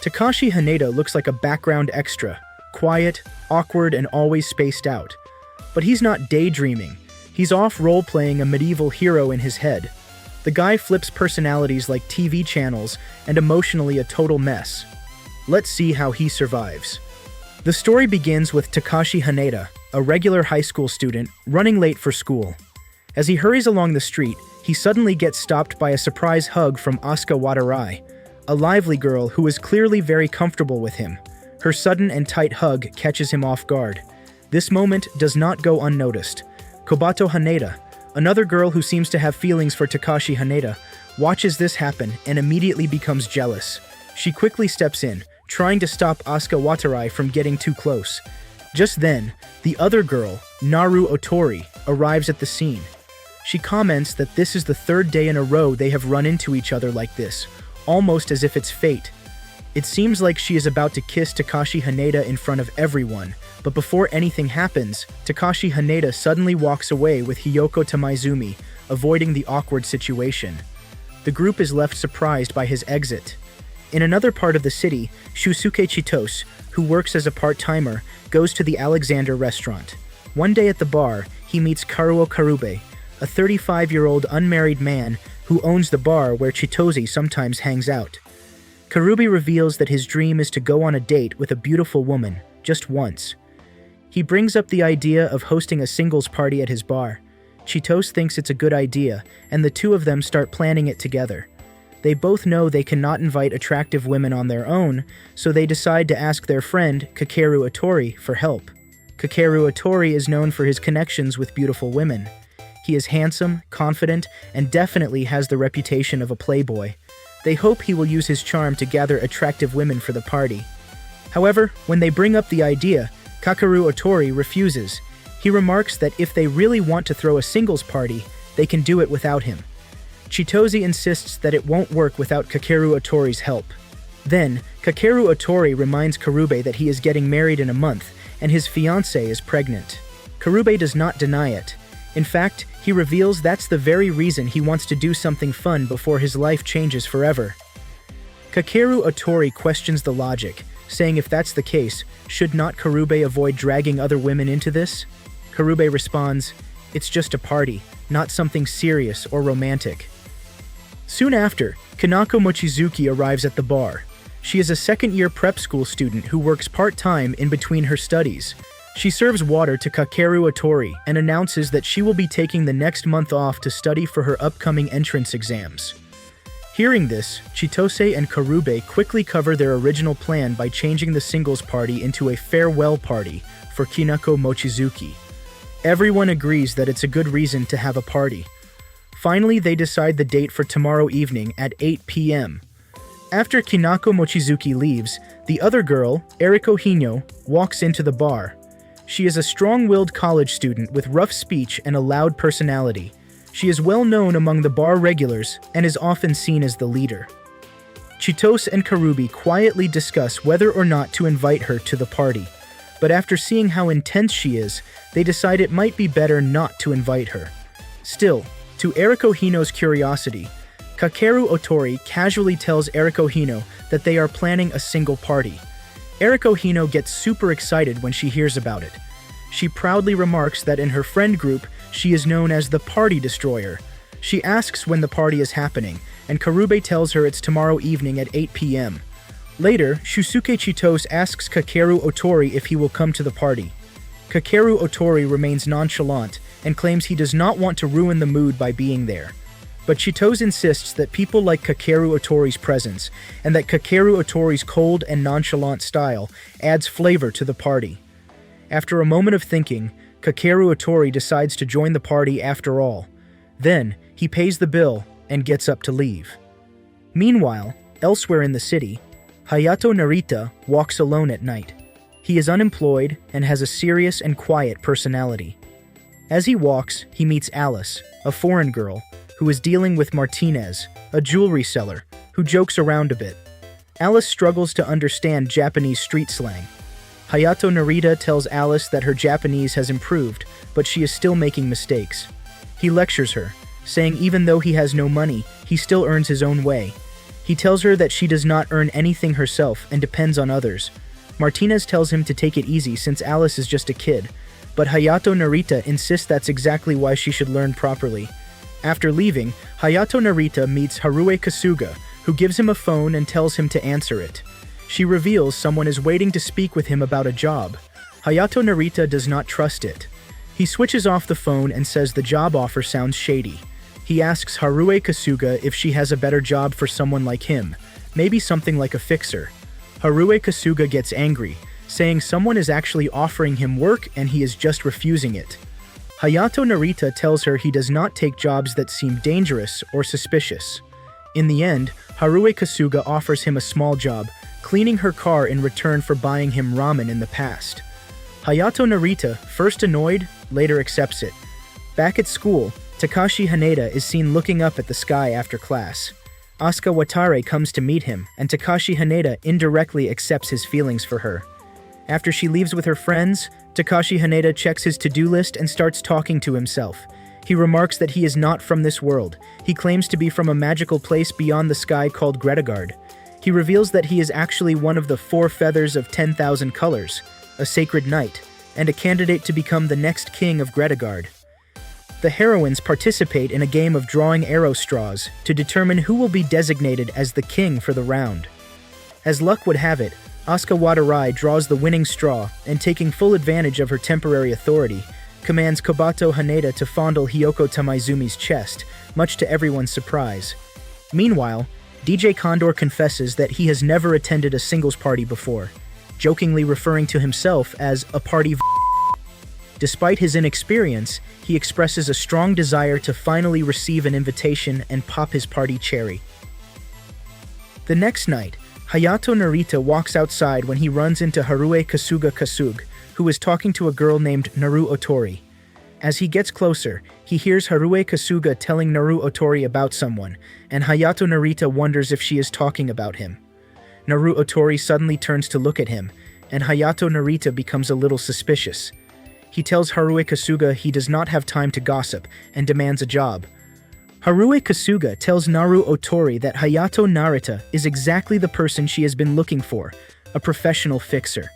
Takashi Haneda looks like a background extra, quiet, awkward, and always spaced out. But he's not daydreaming. He's off role-playing a medieval hero in his head. The guy flips personalities like TV channels and emotionally a total mess. Let's see how he survives. The story begins with Takashi Haneda, a regular high school student, running late for school. As he hurries along the street, he suddenly gets stopped by a surprise hug from Asuka Watarai, a lively girl who is clearly very comfortable with him. Her sudden and tight hug catches him off guard. This moment does not go unnoticed. Kobato Haneda, another girl who seems to have feelings for Takashi Haneda, watches this happen and immediately becomes jealous. She quickly steps in, trying to stop Asuka Watarai from getting too close. Just then, the other girl, Naru Otori, arrives at the scene. She comments that this is the third day in a row they have run into each other like this, almost as if it's fate. It seems like she is about to kiss Takashi Haneda in front of everyone, but before anything happens, Takashi Haneda suddenly walks away with Hiyoko Tamaizumi, avoiding the awkward situation. The group is left surprised by his exit. In another part of the city, Shusuke Chitose, who works as a part-timer, goes to the Alexander restaurant. One day at the bar, he meets Karuo Karube, a 35-year-old unmarried man who owns the bar where Chitose sometimes hangs out. Karube reveals that his dream is to go on a date with a beautiful woman, just once. He brings up the idea of hosting a singles party at his bar. Chitose thinks it's a good idea, and the two of them start planning it together. They both know they cannot invite attractive women on their own, so they decide to ask their friend, Kakeru Otori, for help. Kakeru Otori is known for his connections with beautiful women. He is handsome, confident, and definitely has the reputation of a playboy. They hope he will use his charm to gather attractive women for the party. However, when they bring up the idea, Kakeru Otori refuses. He remarks that if they really want to throw a singles party, they can do it without him. Chitose insists that it won't work without Kakeru Otori's help. Then, Kakeru Otori reminds Karube that he is getting married in a month, and his fiancée is pregnant. Karube does not deny it. In fact, he reveals that's the very reason he wants to do something fun before his life changes forever. Kakeru Otori questions the logic, saying if that's the case, should not Karube avoid dragging other women into this? Karube responds, "It's just a party, not something serious or romantic." Soon after, Kanako Mochizuki arrives at the bar. She is a second-year prep school student who works part-time in between her studies. She serves water to Kakeru Otori and announces that she will be taking the next month off to study for her upcoming entrance exams. Hearing this, Chitose and Karube quickly cover their original plan by changing the singles party into a farewell party for Kanako Mochizuki. Everyone agrees that it's a good reason to have a party. Finally, they decide the date for tomorrow evening at 8 p.m. After Kanako Mochizuki leaves, the other girl, Eriko Hino, walks into the bar. She is a strong-willed college student with rough speech and a loud personality. She is well known among the bar regulars and is often seen as the leader. Chitose and Karube quietly discuss whether or not to invite her to the party, but after seeing how intense she is, they decide it might be better not to invite her. Still, to Eriko Hino's curiosity, Kakeru Otori casually tells Eriko Hino that they are planning a single party. Eriko Hino gets super excited when she hears about it. She proudly remarks that in her friend group, she is known as the Party Destroyer. She asks when the party is happening, and Karube tells her it's tomorrow evening at 8 p.m. Later, Shusuke Chitose asks Kakeru Otori if he will come to the party. Kakeru Otori remains nonchalant and claims he does not want to ruin the mood by being there. But Chitose insists that people like Kakeru Otori's presence, and that Kakeru Otori's cold and nonchalant style adds flavor to the party. After a moment of thinking, Kakeru Otori decides to join the party after all. Then, he pays the bill and gets up to leave. Meanwhile, elsewhere in the city, Hayato Narita walks alone at night. He is unemployed and has a serious and quiet personality. As he walks, he meets Alice, a foreign girl, who is dealing with Martinez, a jewelry seller, who jokes around a bit. Alice struggles to understand Japanese street slang. Hayato Narita tells Alice that her Japanese has improved, but she is still making mistakes. He lectures her, saying even though he has no money, he still earns his own way. He tells her that she does not earn anything herself and depends on others. Martinez tells him to take it easy since Alice is just a kid, but Hayato Narita insists that's exactly why she should learn properly. After leaving, Hayato Narita meets Haruo Kasuga, who gives him a phone and tells him to answer it. She reveals someone is waiting to speak with him about a job. Hayato Narita does not trust it. He switches off the phone and says the job offer sounds shady. He asks Haruo Kasuga if she has a better job for someone like him, maybe something like a fixer. Haruo Kasuga gets angry, saying someone is actually offering him work and he is just refusing it. Hayato Narita tells her he does not take jobs that seem dangerous or suspicious. In the end, Haruo Kasuga offers him a small job, cleaning her car in return for buying him ramen in the past. Hayato Narita, first annoyed, later accepts it. Back at school, Takashi Haneda is seen looking up at the sky after class. Asuka Watare comes to meet him, and Takashi Haneda indirectly accepts his feelings for her. After she leaves with her friends, Takashi Haneda checks his to-do list and starts talking to himself. He remarks that he is not from this world. He claims to be from a magical place beyond the sky called Gretagard. He reveals that he is actually one of the 4 feathers of 10,000 colors, a sacred knight, and a candidate to become the next king of Gretagard. The heroines participate in a game of drawing arrow straws to determine who will be designated as the king for the round. As luck would have it, Asuka Watare draws the winning straw and, taking full advantage of her temporary authority, commands Kobato Haneda to fondle Hiyoko Tamaizumi's chest, much to everyone's surprise. Meanwhile, DJ Condor confesses that he has never attended a singles party before, jokingly referring to himself as a party. Despite his inexperience, he expresses a strong desire to finally receive an invitation and pop his party cherry. The next night, Hayato Narita walks outside when he runs into Haruo Kasuga, who is talking to a girl named Naru Otori. As he gets closer, he hears Haruo Kasuga telling Naru Otori about someone, and Hayato Narita wonders if she is talking about him. Naru Otori suddenly turns to look at him, and Hayato Narita becomes a little suspicious. He tells Haruo Kasuga he does not have time to gossip and demands a job. Haruo Kasuga tells Naru Otori that Hayato Narita is exactly the person she has been looking for, a professional fixer.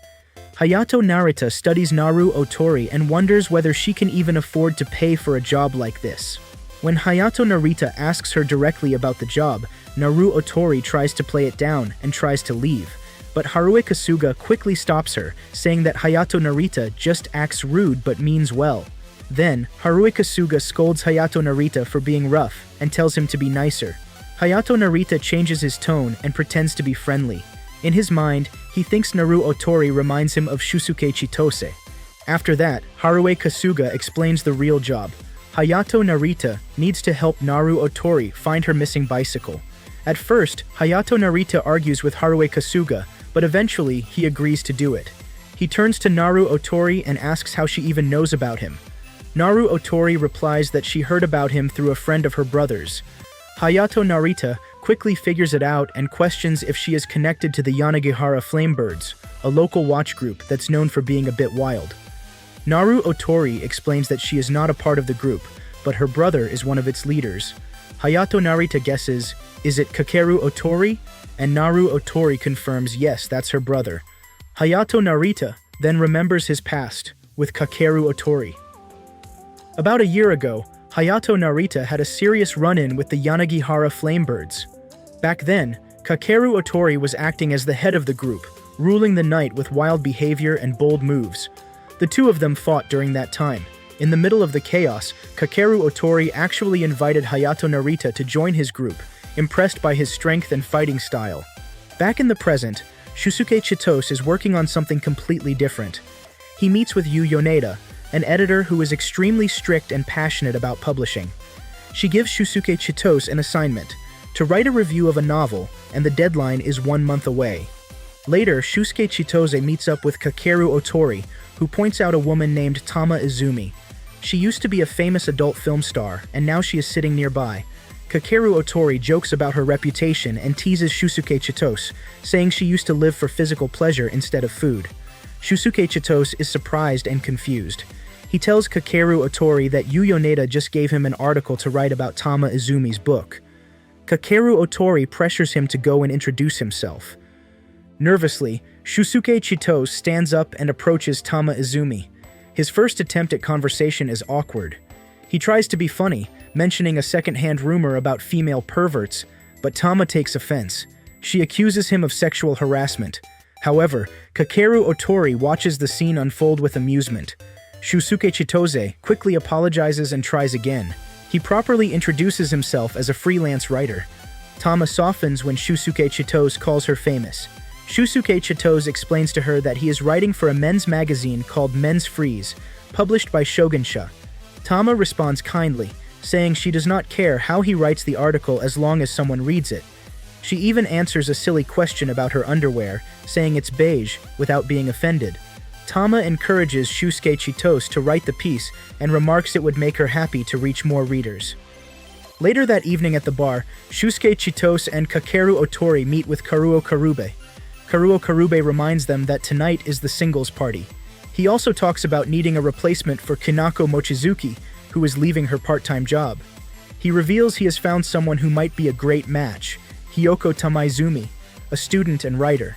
Hayato Narita studies Naru Otori and wonders whether she can even afford to pay for a job like this. When Hayato Narita asks her directly about the job, Naru Otori tries to play it down and tries to leave. But Haruo Kasuga quickly stops her, saying that Hayato Narita just acts rude but means well. Then, Haruo Kasuga scolds Hayato Narita for being rough and tells him to be nicer. Hayato Narita changes his tone and pretends to be friendly. In his mind, he thinks Naru Otori reminds him of Shusuke Chitose. After that, Haruo Kasuga explains the real job. Hayato Narita needs to help Naru Otori find her missing bicycle. At first, Hayato Narita argues with Haruo Kasuga, but eventually he agrees to do it. He turns to Naru Otori and asks how she even knows about him. Naru Otori replies that she heard about him through a friend of her brother's. Hayato Narita quickly figures it out and questions if she is connected to the Yanagihara Flamebirds, a local watch group that's known for being a bit wild. Naru Otori explains that she is not a part of the group, but her brother is one of its leaders. Hayato Narita guesses, is it Kakeru Otori? And Naru Otori confirms yes, that's her brother. Hayato Narita then remembers his past with Kakeru Otori. About a year ago, Hayato Narita had a serious run-in with the Yanagihara Flamebirds. Back then, Kakeru Otori was acting as the head of the group, ruling the night with wild behavior and bold moves. The two of them fought during that time. In the middle of the chaos, Kakeru Otori actually invited Hayato Narita to join his group, impressed by his strength and fighting style. Back in the present, Shusuke Chitose is working on something completely different. He meets with Yu Yoneda, an editor who is extremely strict and passionate about publishing. She gives Shusuke Chitose an assignment, to write a review of a novel, and the deadline is 1 month away. Later, Shusuke Chitose meets up with Kakeru Otori, who points out a woman named Tama Izumi. She used to be a famous adult film star, and now she is sitting nearby. Kakeru Otori jokes about her reputation and teases Shusuke Chitose, saying she used to live for physical pleasure instead of food. Shusuke Chitose is surprised and confused. He tells Kakeru Otori that Yu Yoneda just gave him an article to write about Tama Izumi's book. Kakeru Otori pressures him to go and introduce himself. Nervously, Shusuke Chitose stands up and approaches Tama Izumi. His first attempt at conversation is awkward. He tries to be funny, mentioning a second-hand rumor about female perverts, but Tama takes offense. She accuses him of sexual harassment. However, Kakeru Otori watches the scene unfold with amusement. Shusuke Chitose quickly apologizes and tries again. He properly introduces himself as a freelance writer. Tama softens when Shusuke Chitose calls her famous. Shusuke Chitose explains to her that he is writing for a men's magazine called Men's Freeze, published by Shogunsha. Tama responds kindly, saying she does not care how he writes the article as long as someone reads it. She even answers a silly question about her underwear, saying it's beige, without being offended. Tama encourages Shusuke Chitose to write the piece and remarks it would make her happy to reach more readers. Later that evening at the bar, Shusuke Chitose and Kakeru Otori meet with Karuo Karube. Karuo Karube reminds them that tonight is the singles party. He also talks about needing a replacement for Kinako Mochizuki, who is leaving her part-time job. He reveals he has found someone who might be a great match, Hiyoko Tamaizumi, a student and writer.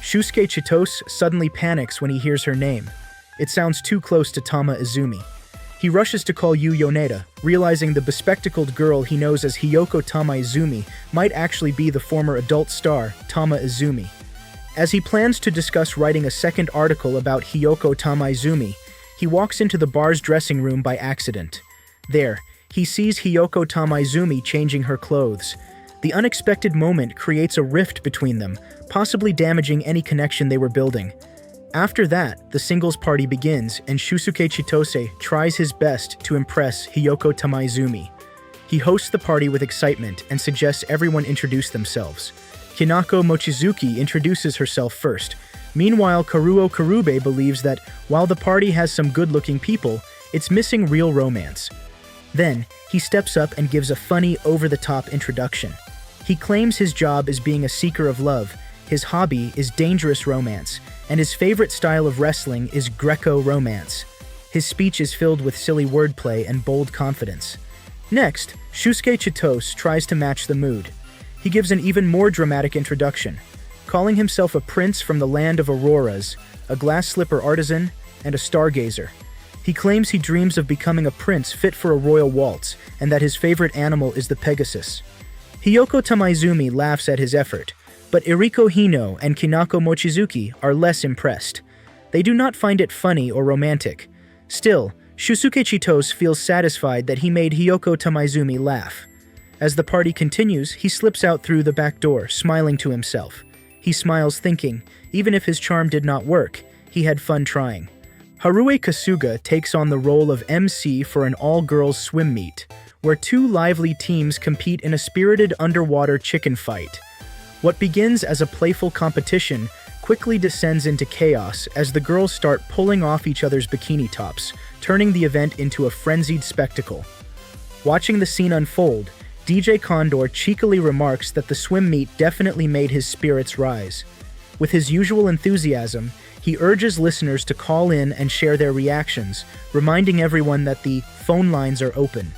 Shusuke Chitose suddenly panics when he hears her name. It sounds too close to Tama Izumi. He rushes to call Yu Yoneda, realizing the bespectacled girl he knows as Hiyoko Tamaizumi might actually be the former adult star, Tama Izumi. As he plans to discuss writing a second article about Hiyoko Tamaizumi, he walks into the bar's dressing room by accident. There, he sees Hiyoko Tamaizumi changing her clothes. The unexpected moment creates a rift between them, possibly damaging any connection they were building. After that, the singles party begins, and Shusuke Chitose tries his best to impress Hiyoko Tamaizumi. He hosts the party with excitement and suggests everyone introduce themselves. Kinako Mochizuki introduces herself first. Meanwhile, Karuo Karube believes that while the party has some good-looking people, it's missing real romance. Then, he steps up and gives a funny, over-the-top introduction. He claims his job is being a seeker of love, his hobby is dangerous romance, and his favorite style of wrestling is Greco-romance. His speech is filled with silly wordplay and bold confidence. Next, Shusuke Chitose tries to match the mood. He gives an even more dramatic introduction, calling himself a prince from the land of auroras, a glass slipper artisan, and a stargazer. He claims he dreams of becoming a prince fit for a royal waltz, and that his favorite animal is the Pegasus. Hiyoko Tamaizumi laughs at his effort, but Eriko Hino and Kinako Mochizuki are less impressed. They do not find it funny or romantic. Still, Shusuke Chitose feels satisfied that he made Hiyoko Tamaizumi laugh. As the party continues, he slips out through the back door, smiling to himself. He smiles thinking, even if his charm did not work, he had fun trying. Harue Kasuga takes on the role of MC for an all-girls swim meet, where two lively teams compete in a spirited underwater chicken fight. What begins as a playful competition quickly descends into chaos as the girls start pulling off each other's bikini tops, turning the event into a frenzied spectacle. Watching the scene unfold, DJ Condor cheekily remarks that the swim meet definitely made his spirits rise. With his usual enthusiasm, he urges listeners to call in and share their reactions, reminding everyone that the phone lines are open.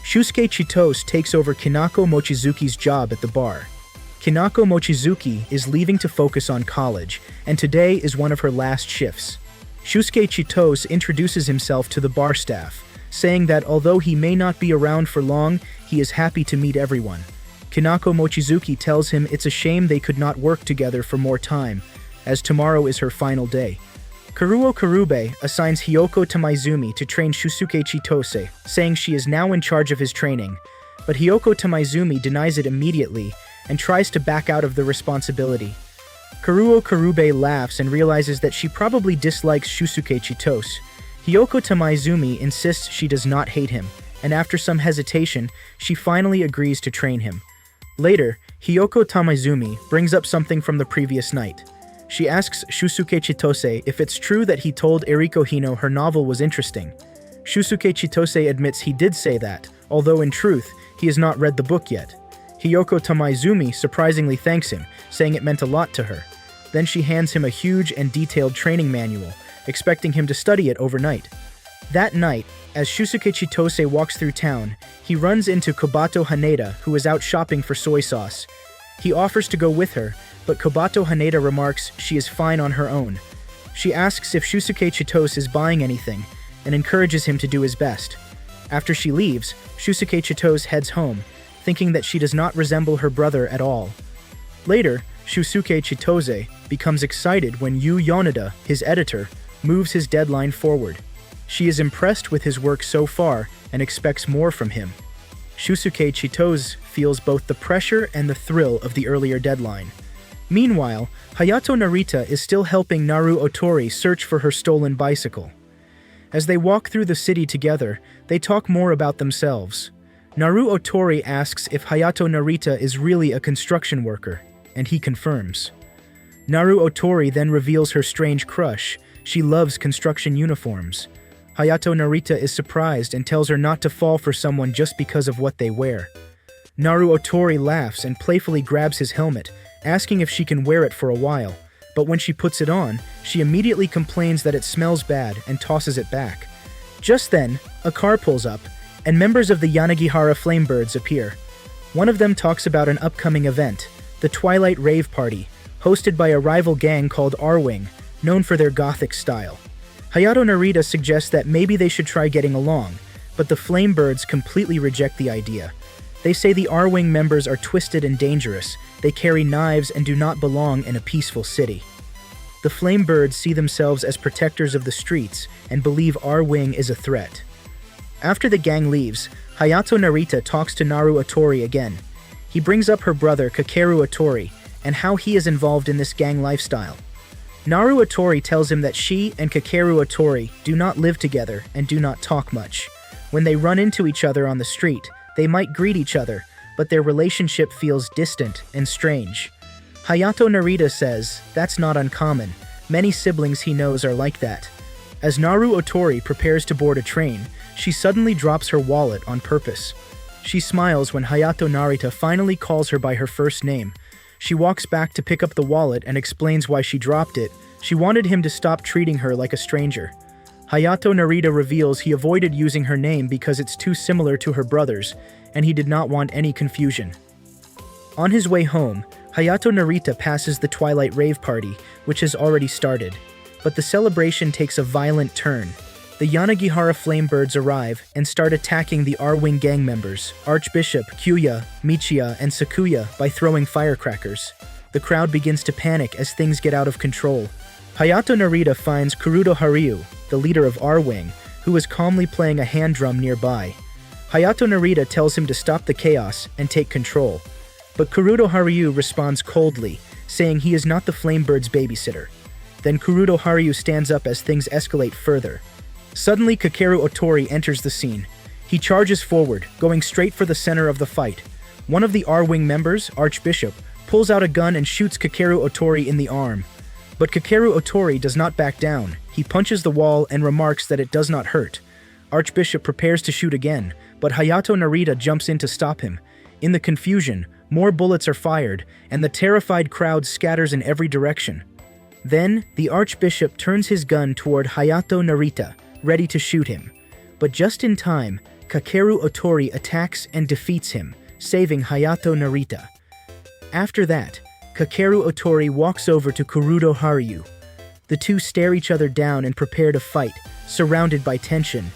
Shusuke Chitose takes over Kinako Mochizuki's job at the bar. Kinako Mochizuki is leaving to focus on college, and today is one of her last shifts. Shusuke Chitose introduces himself to the bar staff, saying that although he may not be around for long, he is happy to meet everyone. Kinako Mochizuki tells him it's a shame they could not work together for more time, as tomorrow is her final day. Karuo Karube assigns Hiyoko Tamaizumi to train Shusuke Chitose, saying she is now in charge of his training, but Hiyoko Tamaizumi denies it immediately and tries to back out of the responsibility. Karuo Karube laughs and realizes that she probably dislikes Shusuke Chitose. Hiyoko Tamaizumi insists she does not hate him, and after some hesitation, she finally agrees to train him. Later, Hiyoko Tamaizumi brings up something from the previous night. She asks Shusuke Chitose if it's true that he told Eriko Hino her novel was interesting. Shusuke Chitose admits he did say that, although in truth, he has not read the book yet. Hiyoko Tamaizumi surprisingly thanks him, saying it meant a lot to her. Then she hands him a huge and detailed training manual, expecting him to study it overnight. That night, as Shusuke Chitose walks through town, he runs into Kobato Haneda, who is out shopping for soy sauce. He offers to go with her, but Kobato Haneda remarks she is fine on her own. She asks if Shusuke Chitose is buying anything, and encourages him to do his best. After she leaves, Shusuke Chitose heads home, thinking that she does not resemble her brother at all. Later, Shusuke Chitose becomes excited when Yu Yoneda, his editor, moves his deadline forward. She is impressed with his work so far and expects more from him. Shusuke Chitose feels both the pressure and the thrill of the earlier deadline. Meanwhile, Hayato Narita is still helping Naru Otori search for her stolen bicycle. As they walk through the city together, they talk more about themselves. Naru Otori asks if Hayato Narita is really a construction worker, and he confirms. Naru Otori then reveals her strange crush. She loves construction uniforms. Hayato Narita is surprised and tells her not to fall for someone just because of what they wear. Naru Otori laughs and playfully grabs his helmet, asking if she can wear it for a while, but when she puts it on, she immediately complains that it smells bad and tosses it back. Just then, a car pulls up, and members of the Yanagihara Flamebirds appear. One of them talks about an upcoming event, the Twilight Rave Party, hosted by a rival gang called R-Wing, known for their gothic style. Hayato Narita suggests that maybe they should try getting along, but the Flamebirds completely reject the idea. They say the R-Wing members are twisted and dangerous, they carry knives and do not belong in a peaceful city. The Flamebirds see themselves as protectors of the streets and believe R-Wing is a threat. After the gang leaves, Hayato Narita talks to Naru Otori again. He brings up her brother Kakeru Otori and how he is involved in this gang lifestyle. Naru Otori tells him that she and Kakeru Otori do not live together and do not talk much. When they run into each other on the street, they might greet each other, but their relationship feels distant and strange. Hayato Narita says that's not uncommon. Many siblings he knows are like that. As Naru Otori prepares to board a train, she suddenly drops her wallet on purpose. She smiles when Hayato Narita finally calls her by her first name. She walks back to pick up the wallet and explains why she dropped it. She wanted him to stop treating her like a stranger. Hayato Narita reveals he avoided using her name because it's too similar to her brother's, and he did not want any confusion. On his way home, Hayato Narita passes the Twilight Rave Party, which has already started. But the celebration takes a violent turn. The Yanagihara Flamebirds arrive and start attacking the R-Wing gang members, Archbishop, Kyuya, Michiya, and Sakuya, by throwing firecrackers. The crowd begins to panic as things get out of control. Hayato Narita finds Kurudo Haryu, the leader of R-Wing, who is calmly playing a hand drum nearby. Hayato Narita tells him to stop the chaos and take control. But Kurudo Haryu responds coldly, saying he is not the Flamebirds' babysitter. Then Kurudo Haryu stands up as things escalate further. Suddenly, Kakeru Otori enters the scene. He charges forward, going straight for the center of the fight. One of the R-Wing members, Archbishop, pulls out a gun and shoots Kakeru Otori in the arm. But Kakeru Otori does not back down. He punches the wall and remarks that it does not hurt. Archbishop prepares to shoot again, but Hayato Narita jumps in to stop him. In the confusion, more bullets are fired, and the terrified crowd scatters in every direction. Then, the Archbishop turns his gun toward Hayato Narita, ready to shoot him. But just in time, Kakeru Otori attacks and defeats him, saving Hayato Narita. After that, Kakeru Otori walks over to Kurudo Haryu. The two stare each other down and prepare to fight, surrounded by tension.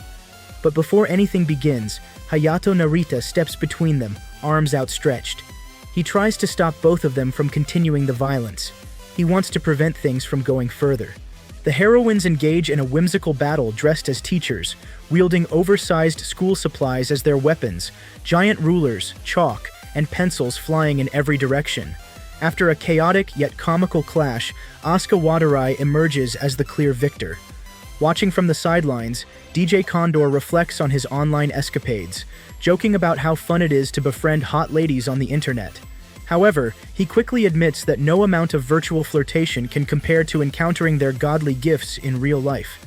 But before anything begins, Hayato Narita steps between them, arms outstretched. He tries to stop both of them from continuing the violence. He wants to prevent things from going further. The heroines engage in a whimsical battle dressed as teachers, wielding oversized school supplies as their weapons, giant rulers, chalk, and pencils flying in every direction. After a chaotic yet comical clash, Asuka Watarai emerges as the clear victor. Watching from the sidelines, DJ Condor reflects on his online escapades, joking about how fun it is to befriend hot ladies on the internet. However, he quickly admits that no amount of virtual flirtation can compare to encountering their godly gifts in real life.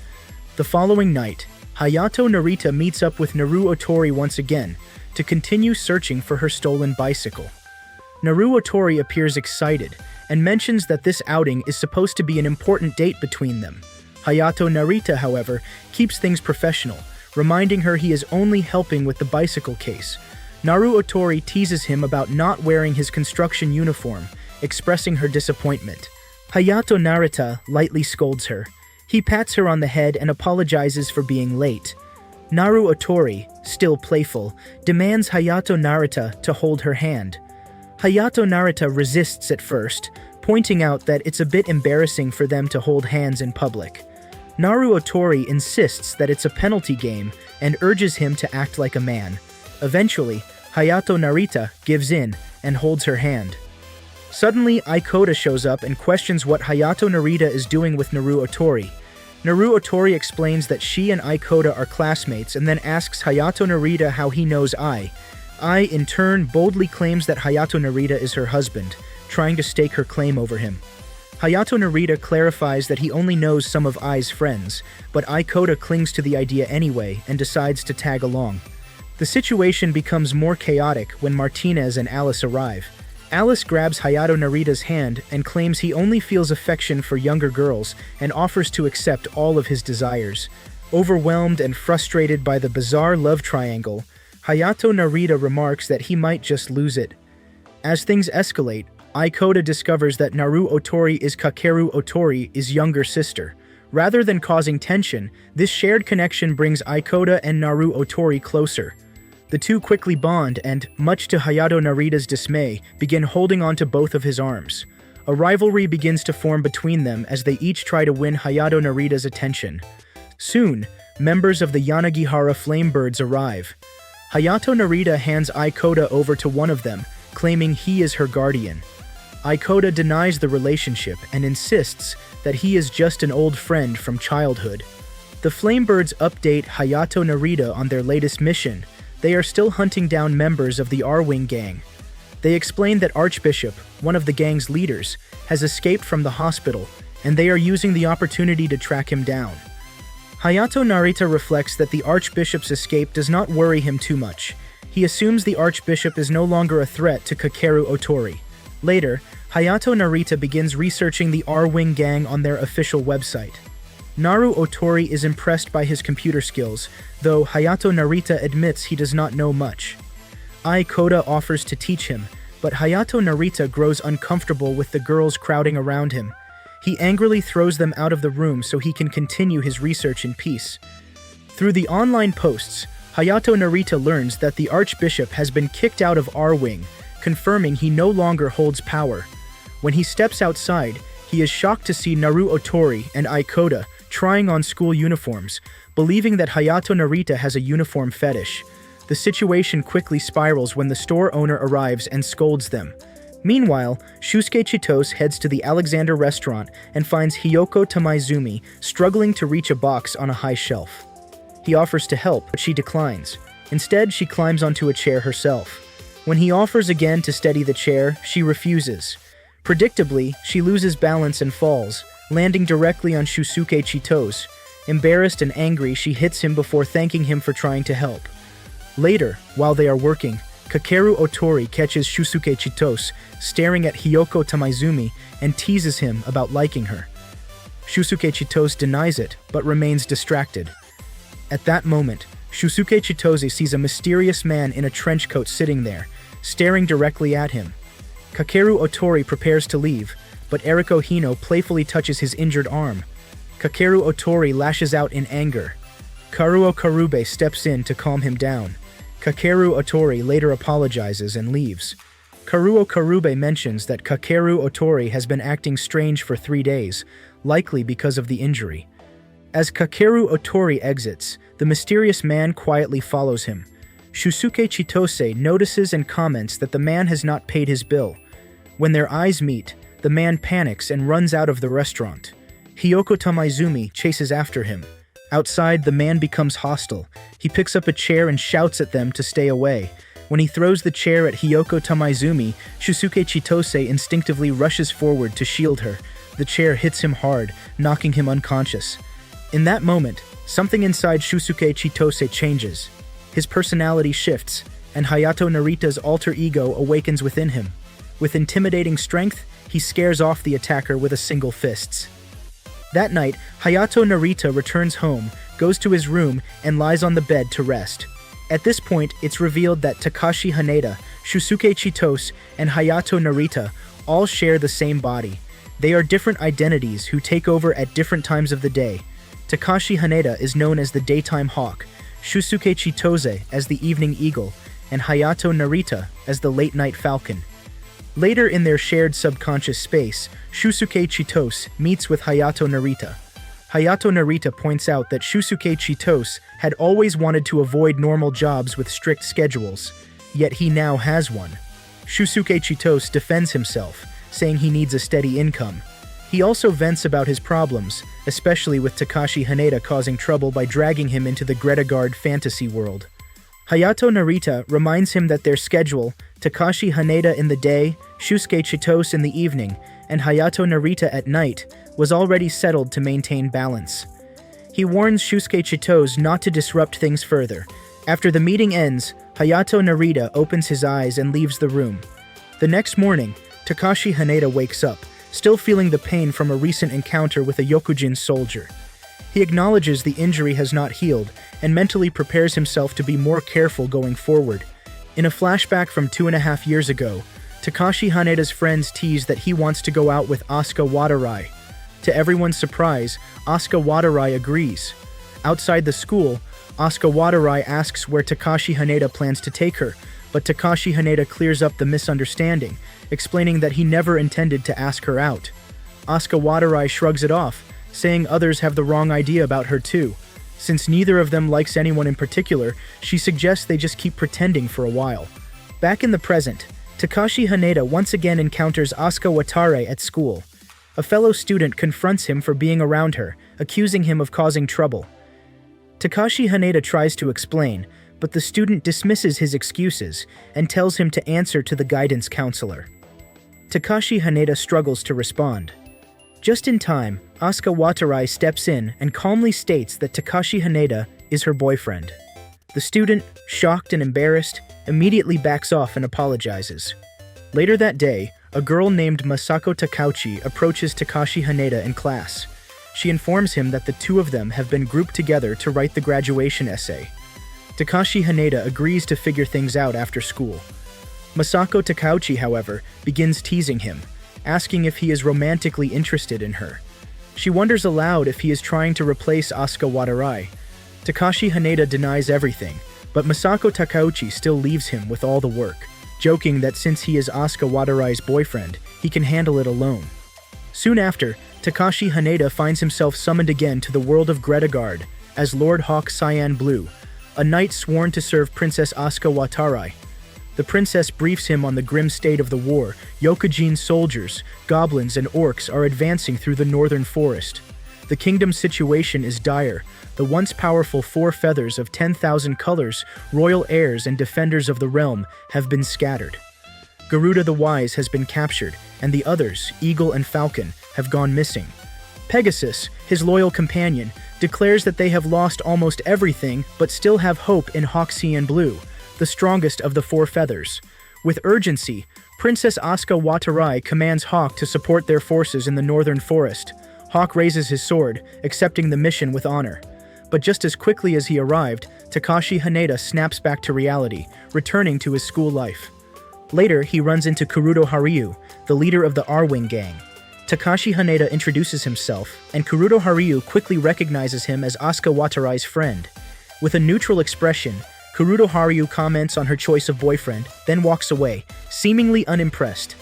The following night, Hayato Narita meets up with Naru Otori once again to continue searching for her stolen bicycle. Naru Otori appears excited and mentions that this outing is supposed to be an important date between them. Hayato Narita, however, keeps things professional, reminding her he is only helping with the bicycle case. Naru Otori teases him about not wearing his construction uniform, expressing her disappointment. Hayato Narita lightly scolds her. He pats her on the head and apologizes for being late. Naru Otori, still playful, demands Hayato Narita to hold her hand. Hayato Narita resists at first, pointing out that it's a bit embarrassing for them to hold hands in public. Naru Otori insists that it's a penalty game and urges him to act like a man. Eventually, Hayato Narita gives in and holds her hand. Suddenly, Aikoda shows up and questions what Hayato Narita is doing with Naru Otori. Naru Otori explains that she and Aikoda are classmates and then asks Hayato Narita how he knows Ai. Ai, in turn, boldly claims that Hayato Narita is her husband, trying to stake her claim over him. Hayato Narita clarifies that he only knows some of Ai's friends, but Aikoda clings to the idea anyway and decides to tag along. The situation becomes more chaotic when Martinez and Alice arrive. Alice grabs Hayato Narita's hand and claims he only feels affection for younger girls and offers to accept all of his desires. Overwhelmed and frustrated by the bizarre love triangle, Hayato Narita remarks that he might just lose it. As things escalate, Aikoda discovers that Naru Otori is Kakeru Otori's younger sister. Rather than causing tension, this shared connection brings Aikoda and Naru Otori closer. The two quickly bond and, much to Hayato Narita's dismay, begin holding onto both of his arms. A rivalry begins to form between them as they each try to win Hayato Narita's attention. Soon, members of the Yanagihara Flamebirds arrive. Hayato Narita hands Aikoda over to one of them, claiming he is her guardian. Aikoda denies the relationship and insists that he is just an old friend from childhood. The Flamebirds update Hayato Narita on their latest mission. They are still hunting down members of the R-Wing gang. They explain that Archbishop, one of the gang's leaders, has escaped from the hospital, and they are using the opportunity to track him down. Hayato Narita reflects that the Archbishop's escape does not worry him too much. He assumes the Archbishop is no longer a threat to Kakeru Otori. Later, Hayato Narita begins researching the R-Wing gang on their official website. Naru Otori is impressed by his computer skills, though Hayato Narita admits he does not know much. Aikoda offers to teach him, but Hayato Narita grows uncomfortable with the girls crowding around him. He angrily throws them out of the room so he can continue his research in peace. Through the online posts, Hayato Narita learns that the Archbishop has been kicked out of R-Wing, confirming he no longer holds power. When he steps outside, he is shocked to see Naru Otori and Aikoda trying on school uniforms, believing that Hayato Narita has a uniform fetish. The situation quickly spirals when the store owner arrives and scolds them. Meanwhile, Shusuke Chitose heads to the Alexander restaurant and finds Hiyoko Tamaizumi struggling to reach a box on a high shelf. He offers to help, but she declines. Instead, she climbs onto a chair herself. When he offers again to steady the chair, she refuses. Predictably, she loses balance and falls, landing directly on Shusuke Chitose. Embarrassed and angry, she hits him before thanking him for trying to help. Later, while they are working, Kakeru Otori catches Shusuke Chitose staring at Hiyoko Tamaizumi and teases him about liking her. Shusuke Chitose denies it, but remains distracted. At that moment, Shusuke Chitose sees a mysterious man in a trench coat sitting there, staring directly at him. Kakeru Otori prepares to leave, but Eriko Hino playfully touches his injured arm. Kakeru Otori lashes out in anger. Karuo Karube steps in to calm him down. Kakeru Otori later apologizes and leaves. Karuo Karube mentions that Kakeru Otori has been acting strange for 3 days, likely because of the injury. As Kakeru Otori exits, the mysterious man quietly follows him. Shusuke Chitose notices and comments that the man has not paid his bill. When their eyes meet, the man panics and runs out of the restaurant. Hiyoko Tamaizumi chases after him. Outside, the man becomes hostile. He picks up a chair and shouts at them to stay away. When he throws the chair at Hiyoko Tamaizumi, Shusuke Chitose instinctively rushes forward to shield her. The chair hits him hard, knocking him unconscious. In that moment, something inside Shusuke Chitose changes. His personality shifts, and Hayato Narita's alter ego awakens within him. With intimidating strength, he scares off the attacker with a single fist. That night, Hayato Narita returns home, goes to his room, and lies on the bed to rest. At this point, it's revealed that Takashi Haneda, Shusuke Chitose, and Hayato Narita all share the same body. They are different identities who take over at different times of the day. Takashi Haneda is known as the daytime hawk, Shusuke Chitose as the evening eagle, and Hayato Narita as the late-night falcon. Later in their shared subconscious space, Shusuke Chitose meets with Hayato Narita. Hayato Narita points out that Shusuke Chitose had always wanted to avoid normal jobs with strict schedules, yet he now has one. Shusuke Chitose defends himself, saying he needs a steady income. He also vents about his problems, especially with Takashi Haneda causing trouble by dragging him into the Greta Guard fantasy world. Hayato Narita reminds him that their schedule, Takashi Haneda in the day, Shusuke Chitose in the evening, and Hayato Narita at night, was already settled to maintain balance. He warns Shusuke Chitose not to disrupt things further. After the meeting ends, Hayato Narita opens his eyes and leaves the room. The next morning, Takashi Haneda wakes up, still feeling the pain from a recent encounter with a Yokujin soldier. He acknowledges the injury has not healed and mentally prepares himself to be more careful going forward. In a flashback from 2.5 years ago, Takashi Haneda's friends tease that he wants to go out with Asuka Watarai. To everyone's surprise, Asuka Watarai agrees. Outside the school, Asuka Watarai asks where Takashi Haneda plans to take her, but Takashi Haneda clears up the misunderstanding, explaining that he never intended to ask her out. Asuka Watarai shrugs it off, saying others have the wrong idea about her too. Since neither of them likes anyone in particular, she suggests they just keep pretending for a while. Back in the present, Takashi Haneda once again encounters Asuka Watarai at school. A fellow student confronts him for being around her, accusing him of causing trouble. Takashi Haneda tries to explain, but the student dismisses his excuses and tells him to answer to the guidance counselor. Takashi Haneda struggles to respond. Just in time, Asuka Watarai steps in and calmly states that Takashi Haneda is her boyfriend. The student, shocked and embarrassed, immediately backs off and apologizes. Later that day, a girl named Masako Takauchi approaches Takashi Haneda in class. She informs him that the two of them have been grouped together to write the graduation essay. Takashi Haneda agrees to figure things out after school. Masako Takauchi, however, begins teasing him, asking if he is romantically interested in her. She wonders aloud if he is trying to replace Asuka Watarai. Takashi Haneda denies everything, but Masako Takauchi still leaves him with all the work, joking that since he is Asuka Watarai's boyfriend, he can handle it alone. Soon after, Takashi Haneda finds himself summoned again to the world of Greta Guard as Lord Hawk Cyan Blue, a knight sworn to serve Princess Asuka Watarai. The princess briefs him on the grim state of the war. Yokujin soldiers, goblins, and orcs are advancing through the northern forest. The kingdom's situation is dire. The once powerful four feathers of 10,000 colors, royal heirs and defenders of the realm, have been scattered. Garuda the Wise has been captured, and the others, Eagle and Falcon, have gone missing. Pegasus, his loyal companion, declares that they have lost almost everything but still have hope in Hawk Cyan Blue, the strongest of the four feathers. With urgency, Princess Asuka Watarai commands Hawk to support their forces in the northern forest. Hawk raises his sword, accepting the mission with honor. But just as quickly as he arrived, Takashi Haneda snaps back to reality, returning to his school life. Later, he runs into Kurudo Haryu, the leader of the R-Wing gang. Takashi Haneda introduces himself, and Kurudo Haryu quickly recognizes him as Asuka Watarai's friend. With a neutral expression, Kurudo Haryu comments on her choice of boyfriend, then walks away, seemingly unimpressed.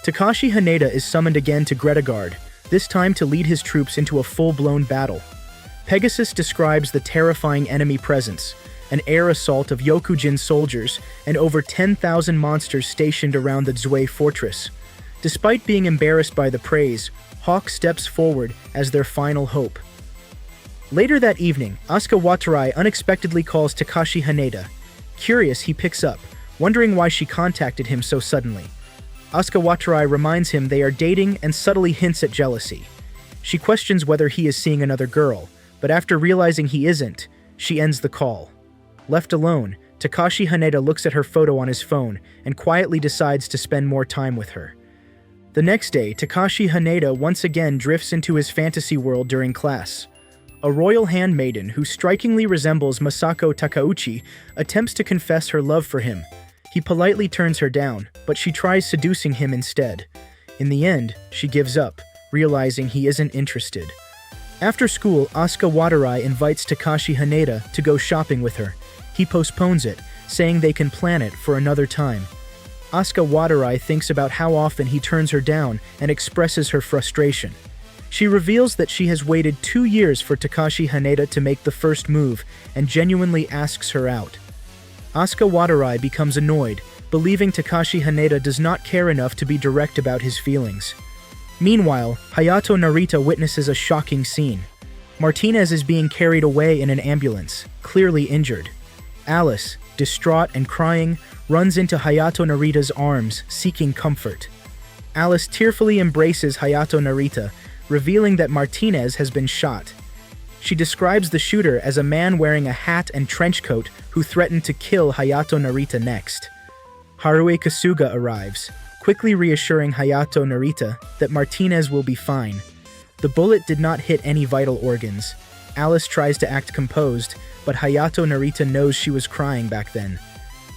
Takashi Haneda is summoned again to Greta Guard, this time to lead his troops into a full-blown battle. Pegasus describes the terrifying enemy presence, an air assault of Yokujin soldiers and over 10,000 monsters stationed around the Zwei fortress. Despite being embarrassed by the praise, Hawk steps forward as their final hope. Later that evening, Asuka Watarai unexpectedly calls Takashi Haneda. Curious, he picks up, wondering why she contacted him so suddenly. Asuka Watarai reminds him they are dating and subtly hints at jealousy. She questions whether he is seeing another girl, but after realizing he isn't, she ends the call. Left alone, Takashi Haneda looks at her photo on his phone and quietly decides to spend more time with her. The next day, Takashi Haneda once again drifts into his fantasy world during class. A royal handmaiden who strikingly resembles Masako Takauchi attempts to confess her love for him. He politely turns her down, but she tries seducing him instead. In the end, she gives up, realizing he isn't interested. After school, Asuka Watarai invites Takashi Haneda to go shopping with her. He postpones it, saying they can plan it for another time. Asuka Watarai thinks about how often he turns her down and expresses her frustration. She reveals that she has waited 2 years for Takashi Haneda to make the first move and genuinely asks her out. Asuka Watarai becomes annoyed, believing Takashi Haneda does not care enough to be direct about his feelings. Meanwhile, Hayato Narita witnesses a shocking scene. Martinez is being carried away in an ambulance, clearly injured. Alice, distraught and crying, runs into Hayato Narita's arms, seeking comfort. Alice tearfully embraces Hayato Narita, revealing that Martinez has been shot. She describes the shooter as a man wearing a hat and trench coat who threatened to kill Hayato Narita next. Harue Kasuga arrives, quickly reassuring Hayato Narita that Martinez will be fine. The bullet did not hit any vital organs. Alice tries to act composed, but Hayato Narita knows she was crying back then.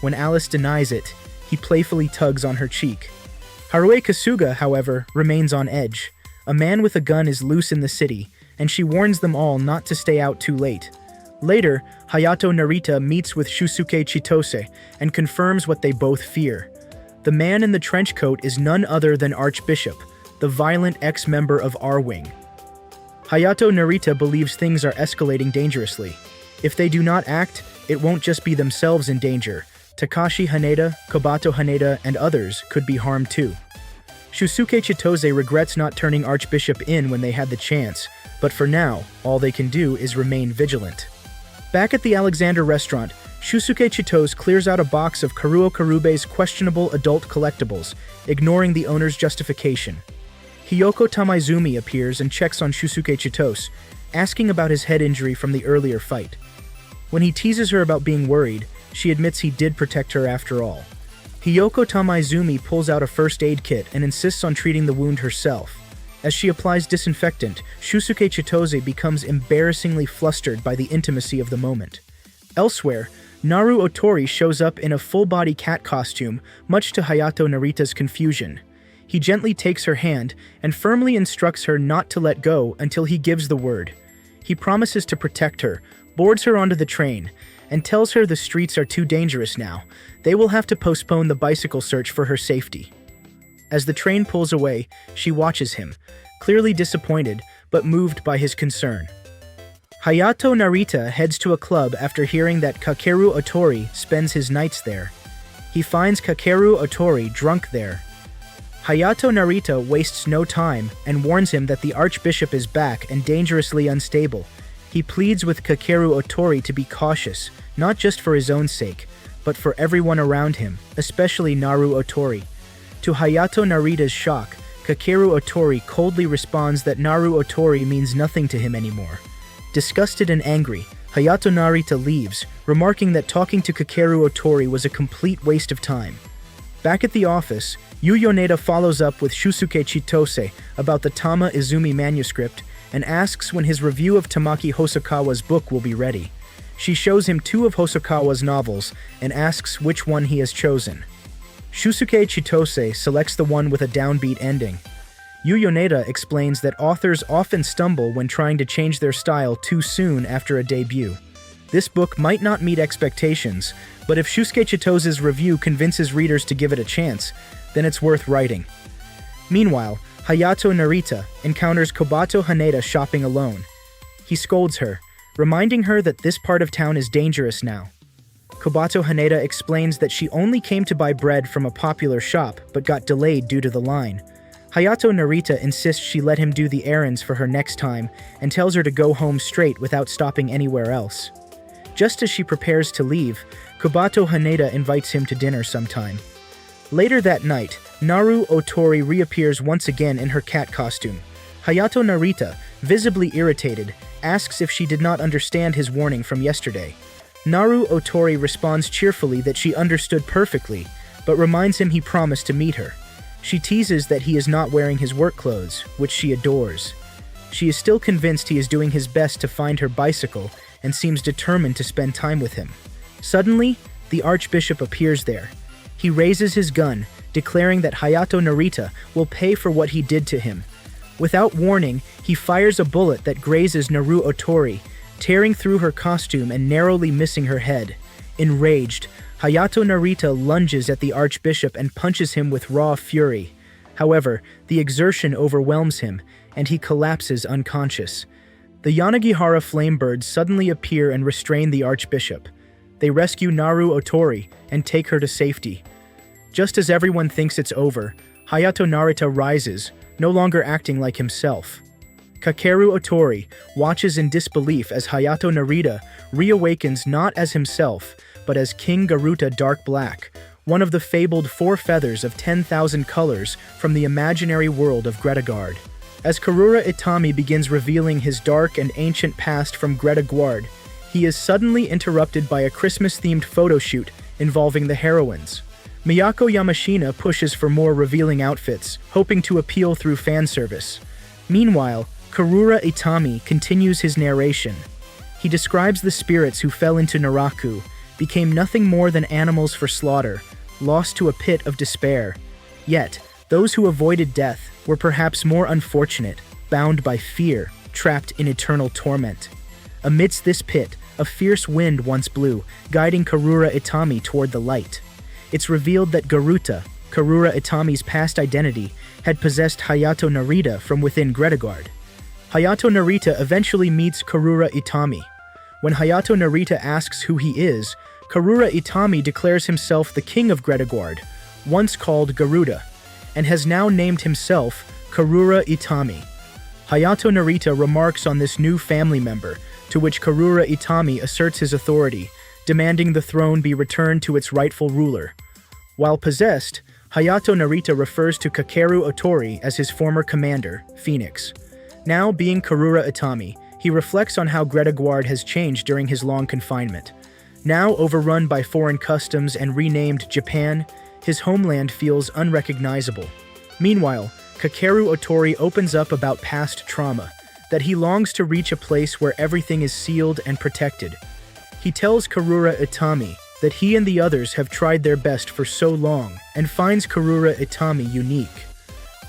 When Alice denies it, he playfully tugs on her cheek. Harue Kasuga, however, remains on edge. A man with a gun is loose in the city, and she warns them all not to stay out too late. Later, Hayato Narita meets with Shusuke Chitose and confirms what they both fear. The man in the trench coat is none other than Archbishop, the violent ex-member of R-Wing. Hayato Narita believes things are escalating dangerously. If they do not act, it won't just be themselves in danger. Takashi Haneda, Kobato Haneda, and others could be harmed too. Shusuke Chitose regrets not turning Archbishop in when they had the chance, but for now, all they can do is remain vigilant. Back at the Alexander restaurant, Shusuke Chitose clears out a box of Karuo Karube's questionable adult collectibles, ignoring the owner's justification. Hiyoko Tamaizumi appears and checks on Shusuke Chitose, asking about his head injury from the earlier fight. When he teases her about being worried, she admits he did protect her after all. Hiyoko Tamaizumi pulls out a first aid kit and insists on treating the wound herself. As she applies disinfectant, Shusuke Chitose becomes embarrassingly flustered by the intimacy of the moment. Elsewhere, Naru Otori shows up in a full-body cat costume, much to Hayato Narita's confusion. He gently takes her hand and firmly instructs her not to let go until he gives the word. He promises to protect her, boards her onto the train, and tells her the streets are too dangerous now. They will have to postpone the bicycle search for her safety. As the train pulls away, she watches him, clearly disappointed but moved by his concern. Hayato Narita heads to a club after hearing that Kakeru Otori spends his nights there. He finds Kakeru Otori drunk there. Hayato Narita wastes no time and warns him that the Archbishop is back and dangerously unstable. He pleads with Kakeru Otori to be cautious, not just for his own sake, but for everyone around him, especially Naru Otori. To Hayato Narita's shock, Kakeru Otori coldly responds that Naru Otori means nothing to him anymore. Disgusted and angry, Hayato Narita leaves, remarking that talking to Kakeru Otori was a complete waste of time. Back at the office, Yu Yoneda follows up with Shusuke Chitose about the Tama Izumi manuscript and asks when his review of Tamaki Hosokawa's book will be ready. She shows him 2 of Hosokawa's novels and asks which one he has chosen. Shusuke Chitose selects the one with a downbeat ending. Yu Yoneda explains that authors often stumble when trying to change their style too soon after a debut. This book might not meet expectations, but if Shusuke Chitose's review convinces readers to give it a chance, then it's worth writing. Meanwhile, Hayato Narita encounters Kobato Haneda shopping alone. He scolds her, reminding her that this part of town is dangerous now. Kobato Haneda explains that she only came to buy bread from a popular shop but got delayed due to the line. Hayato Narita insists she let him do the errands for her next time and tells her to go home straight without stopping anywhere else. Just as she prepares to leave, Kobato Haneda invites him to dinner sometime. Later that night, Naru Otori reappears once again in her cat costume. Hayato Narita, visibly irritated, asks if she did not understand his warning from yesterday. Naru Otori responds cheerfully that she understood perfectly, but reminds him he promised to meet her. She teases that he is not wearing his work clothes, which she adores. She is still convinced he is doing his best to find her bicycle and seems determined to spend time with him. Suddenly, the Archbishop appears there. He raises his gun, declaring that Hayato Narita will pay for what he did to him. Without warning, he fires a bullet that grazes Naru Otori, tearing through her costume and narrowly missing her head. Enraged, Hayato Narita lunges at the Archbishop and punches him with raw fury. However, the exertion overwhelms him, and he collapses unconscious. The Yanagihara flamebirds suddenly appear and restrain the Archbishop. They rescue Naru Otori and take her to safety. Just as everyone thinks it's over, Hayato Narita rises, no longer acting like himself. Kakeru Otori watches in disbelief as Hayato Narita reawakens not as himself, but as King Garuta Dark Black, one of the fabled 4 feathers of 10,000 colors from the imaginary world of Gretagard. As Karura Itami begins revealing his dark and ancient past from Gretagard, he is suddenly interrupted by a Christmas-themed photo shoot involving the heroines. Miyako Yamashina pushes for more revealing outfits, hoping to appeal through fan service. Meanwhile, Karura Itami continues his narration. He describes the spirits who fell into Naraku, became nothing more than animals for slaughter, lost to a pit of despair. Yet, those who avoided death were perhaps more unfortunate, bound by fear, trapped in eternal torment. Amidst this pit, a fierce wind once blew, guiding Karura Itami toward the light. It's revealed that Garuta, Karura Itami's past identity, had possessed Hayato Narita from within Gretagard. Hayato Narita eventually meets Karura Itami. When Hayato Narita asks who he is, Karura Itami declares himself the king of Gretagard, once called Garuda, and has now named himself Karura Itami. Hayato Narita remarks on this new family member, to which Karura Itami asserts his authority, demanding the throne be returned to its rightful ruler. While possessed, Hayato Narita refers to Kakeru Otori as his former commander, Phoenix. Now being Karura Itami, he reflects on how Gretagard has changed during his long confinement. Now overrun by foreign customs and renamed Japan, his homeland feels unrecognizable. Meanwhile, Kakeru Otori opens up about past trauma, that he longs to reach a place where everything is sealed and protected. He tells Karura Itami that he and the others have tried their best for so long and finds Karura Itami unique.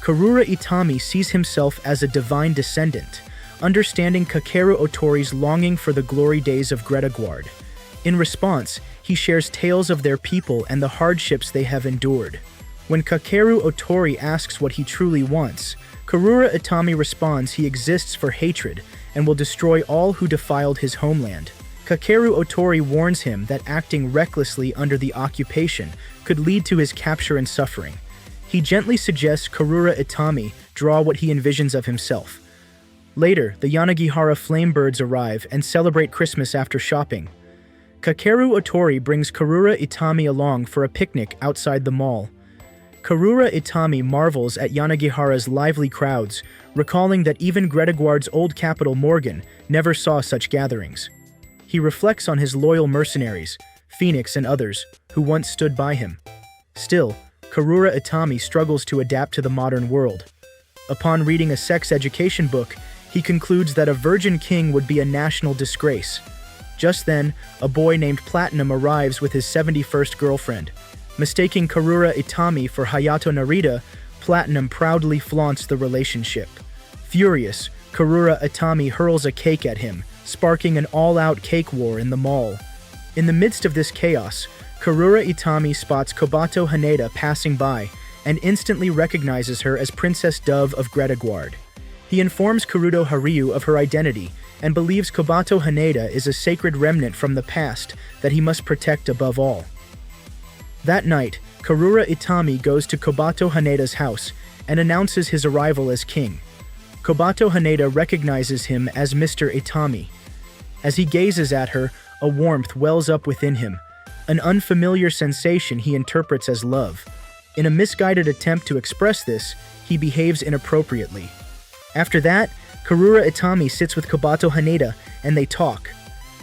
Karura Itami sees himself as a divine descendant, understanding Kakeru Otori's longing for the glory days of Gretagard. In response, he shares tales of their people and the hardships they have endured. When Kakeru Otori asks what he truly wants, Karura Itami responds he exists for hatred and will destroy all who defiled his homeland. Kakeru Otori warns him that acting recklessly under the occupation could lead to his capture and suffering. He gently suggests Karura Itami draw what he envisions of himself. Later, the Yanagihara flamebirds arrive and celebrate Christmas after shopping. Kakeru Otori brings Karura Itami along for a picnic outside the mall. Karura Itami marvels at Yanagihara's lively crowds, recalling that even Gretagard's old capital Morgan never saw such gatherings. He reflects on his loyal mercenaries, Phoenix and others, who once stood by him. Still, Karura Itami struggles to adapt to the modern world. Upon reading a sex education book, he concludes that a virgin king would be a national disgrace. Just then, a boy named Platinum arrives with his 71st girlfriend. Mistaking Karura Itami for Hayato Narita, Platinum proudly flaunts the relationship. Furious, Karura Itami hurls a cake at him, sparking an all-out cake war in the mall. In the midst of this chaos, Karura Itami spots Kobato Haneda passing by and instantly recognizes her as Princess Dove of Gretagard. He informs Kurudo Haryu of her identity and believes Kobato Haneda is a sacred remnant from the past that he must protect above all. That night, Karura Itami goes to Kobato Haneda's house and announces his arrival as king. Kobato Haneda recognizes him as Mr. Itami. As he gazes at her, a warmth wells up within him, an unfamiliar sensation he interprets as love. In a misguided attempt to express this, he behaves inappropriately. After that, Karura Itami sits with Kobato Haneda and they talk.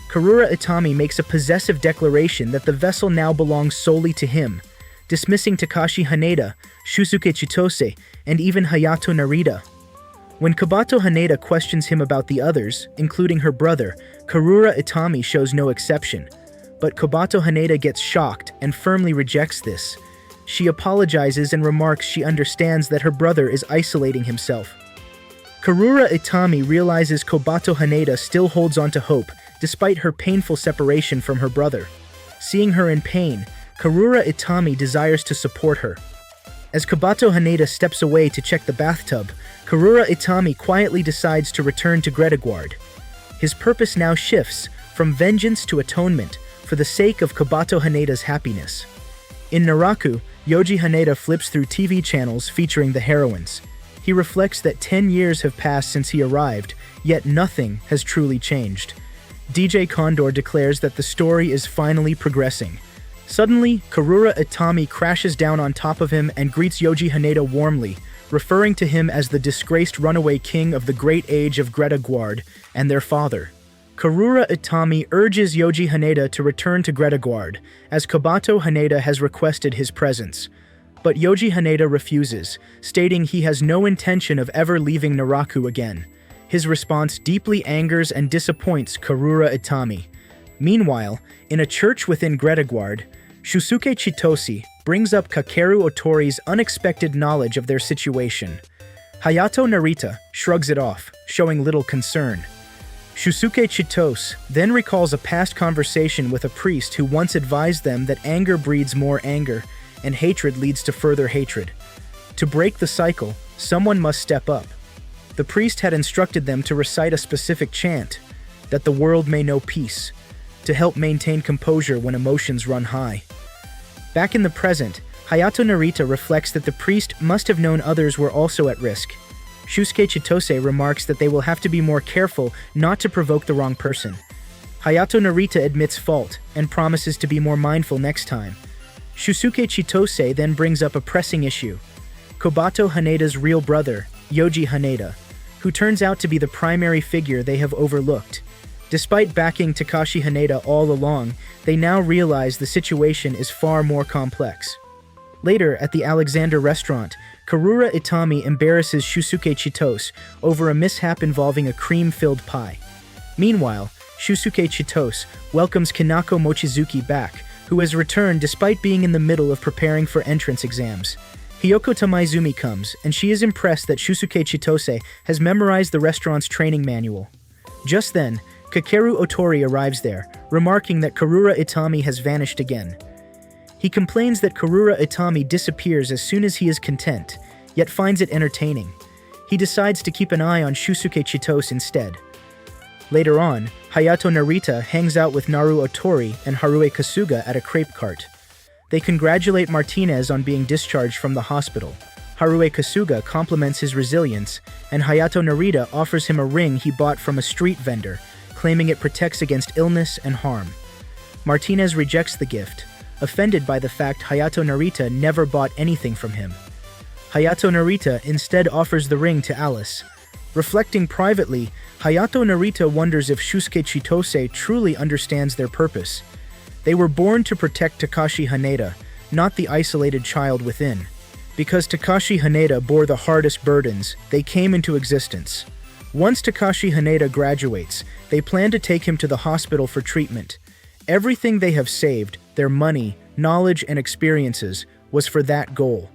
Karura Itami makes a possessive declaration that the vessel now belongs solely to him, dismissing Takashi Haneda, Shusuke Chitose, and even Hayato Narita. When Kabato Haneda questions him about the others, including her brother, Karura Itami shows no exception. But Kabato Haneda gets shocked and firmly rejects this. She apologizes and remarks she understands that her brother is isolating himself. Karura Itami realizes Kabato Haneda still holds on to hope, despite her painful separation from her brother. Seeing her in pain, Karura Itami desires to support her. As Kabato Haneda steps away to check the bathtub, Karura Itami quietly decides to return to Gredaguard. His purpose now shifts from vengeance to atonement for the sake of Kabato Haneda's happiness. In Naraku, Yoji Haneda flips through TV channels featuring the heroines. He reflects that 10 years have passed since he arrived, yet nothing has truly changed. DJ Condor declares that the story is finally progressing. Suddenly, Karura Itami crashes down on top of him and greets Yoji Haneda warmly, referring to him as the disgraced runaway king of the great age of Gredaguard and their father. Karura Itami urges Yoji Haneda to return to Gredaguard, as Kabato Haneda has requested his presence. But Yoji Haneda refuses, stating he has no intention of ever leaving Naraku again. His response deeply angers and disappoints Karura Itami. Meanwhile, in a church within Gredaguard, Shusuke Chitose brings up Kakeru Otori's unexpected knowledge of their situation. Hayato Narita shrugs it off, showing little concern. Shusuke Chitose then recalls a past conversation with a priest who once advised them that anger breeds more anger, and hatred leads to further hatred. To break the cycle, someone must step up. The priest had instructed them to recite a specific chant, that the world may know peace, to help maintain composure when emotions run high. Back in the present, Hayato Narita reflects that the priest must have known others were also at risk. Shusuke Chitose remarks that they will have to be more careful not to provoke the wrong person. Hayato Narita admits fault and promises to be more mindful next time. Shusuke Chitose then brings up a pressing issue: Kabato Haneda's real brother, Yoji Haneda, who turns out to be the primary figure they have overlooked. Despite backing Takashi Haneda all along, they now realize the situation is far more complex. Later, at the Alexander restaurant, Karura Itami embarrasses Shusuke Chitose over a mishap involving a cream-filled pie. Meanwhile, Shusuke Chitose welcomes Kanako Mochizuki back, who has returned despite being in the middle of preparing for entrance exams. Hiyoko Tamaizumi comes, and she is impressed that Shusuke Chitose has memorized the restaurant's training manual. Just then, Kakeru Otori arrives there, remarking that Karura Itami has vanished again. He complains that Karura Itami disappears as soon as he is content, yet finds it entertaining. He decides to keep an eye on Shusuke Chitose instead. Later on, Hayato Narita hangs out with Naru Otori and Harue Kasuga at a crepe cart. They congratulate Martinez on being discharged from the hospital. Harue Kasuga compliments his resilience, and Hayato Narita offers him a ring he bought from a street vendor, claiming it protects against illness and harm. Martinez rejects the gift, offended by the fact Hayato Narita never bought anything from him. Hayato Narita instead offers the ring to Alice. Reflecting privately, Hayato Narita wonders if Shusuke Chitose truly understands their purpose. They were born to protect Takashi Haneda, not the isolated child within. Because Takashi Haneda bore the hardest burdens, they came into existence. Once Takashi Haneda graduates, they plan to take him to the hospital for treatment. Everything they have saved, their money, knowledge, and experiences, was for that goal.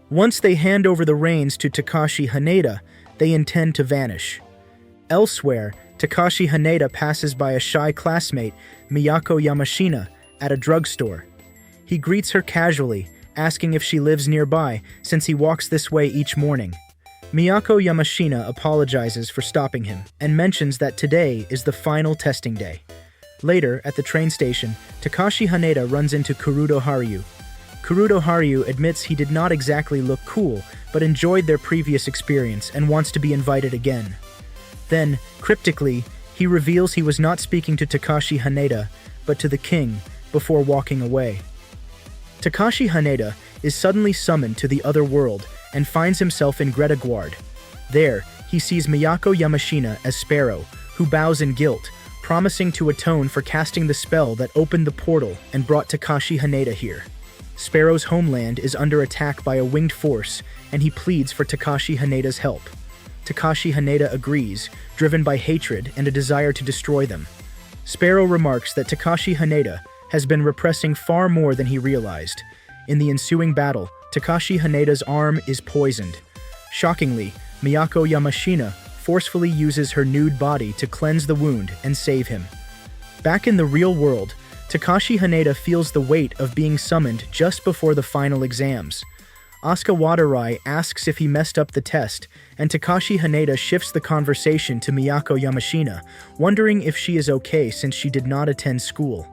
Once they hand over the reins to Takashi Haneda, they intend to vanish. Elsewhere, Takashi Haneda passes by a shy classmate, Miyako Yamashina, at a drugstore. He greets her casually, asking if she lives nearby, since he walks this way each morning. Miyako Yamashina apologizes for stopping him and mentions that today is the final testing day. Later, at the train station, Takashi Haneda runs into Kurudo Haruyu. Kurudo Haruyu admits he did not exactly look cool, but enjoyed their previous experience and wants to be invited again. Then, cryptically, he reveals he was not speaking to Takashi Haneda, but to the king, before walking away. Takashi Haneda is suddenly summoned to the other world and finds himself in Gredaguard. There, he sees Miyako Yamashina as Sparrow, who bows in guilt, promising to atone for casting the spell that opened the portal and brought Takashi Haneda here. Sparrow's homeland is under attack by a winged force, and he pleads for Takashi Haneda's help. Takashi Haneda agrees, driven by hatred and a desire to destroy them. Sparrow remarks that Takashi Haneda has been repressing far more than he realized. In the ensuing battle, Takashi Haneda's arm is poisoned. Shockingly, Miyako Yamashina forcefully uses her nude body to cleanse the wound and save him. Back in the real world, Takashi Haneda feels the weight of being summoned just before the final exams. Asuka Watarai asks if he messed up the test, and Takashi Haneda shifts the conversation to Miyako Yamashina, wondering if she is okay since she did not attend school.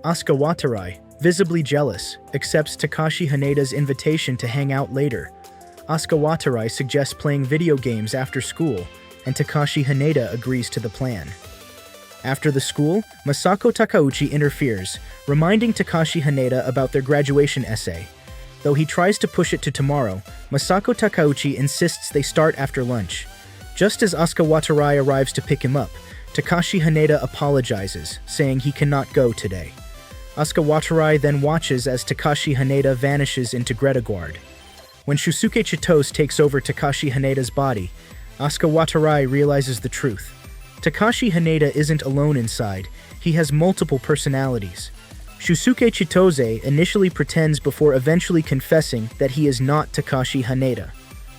Asuka Watarai, visibly jealous, accepts Takashi Haneda's invitation to hang out later. Asuka Watarai suggests playing video games after school, and Takashi Haneda agrees to the plan. After the school, Masako Takauchi interferes, reminding Takashi Haneda about their graduation essay. Though he tries to push it to tomorrow, Masako Takauchi insists they start after lunch. Just as Asuka Watarai arrives to pick him up, Takashi Haneda apologizes, saying he cannot go today. Asuka Watarai then watches as Takashi Haneda vanishes into Gretigward. When Shusuke Chitose takes over Takashi Haneda's body, Asuka Watarai realizes the truth. Takashi Haneda isn't alone inside, he has multiple personalities. Shusuke Chitose initially pretends before eventually confessing that he is not Takashi Haneda.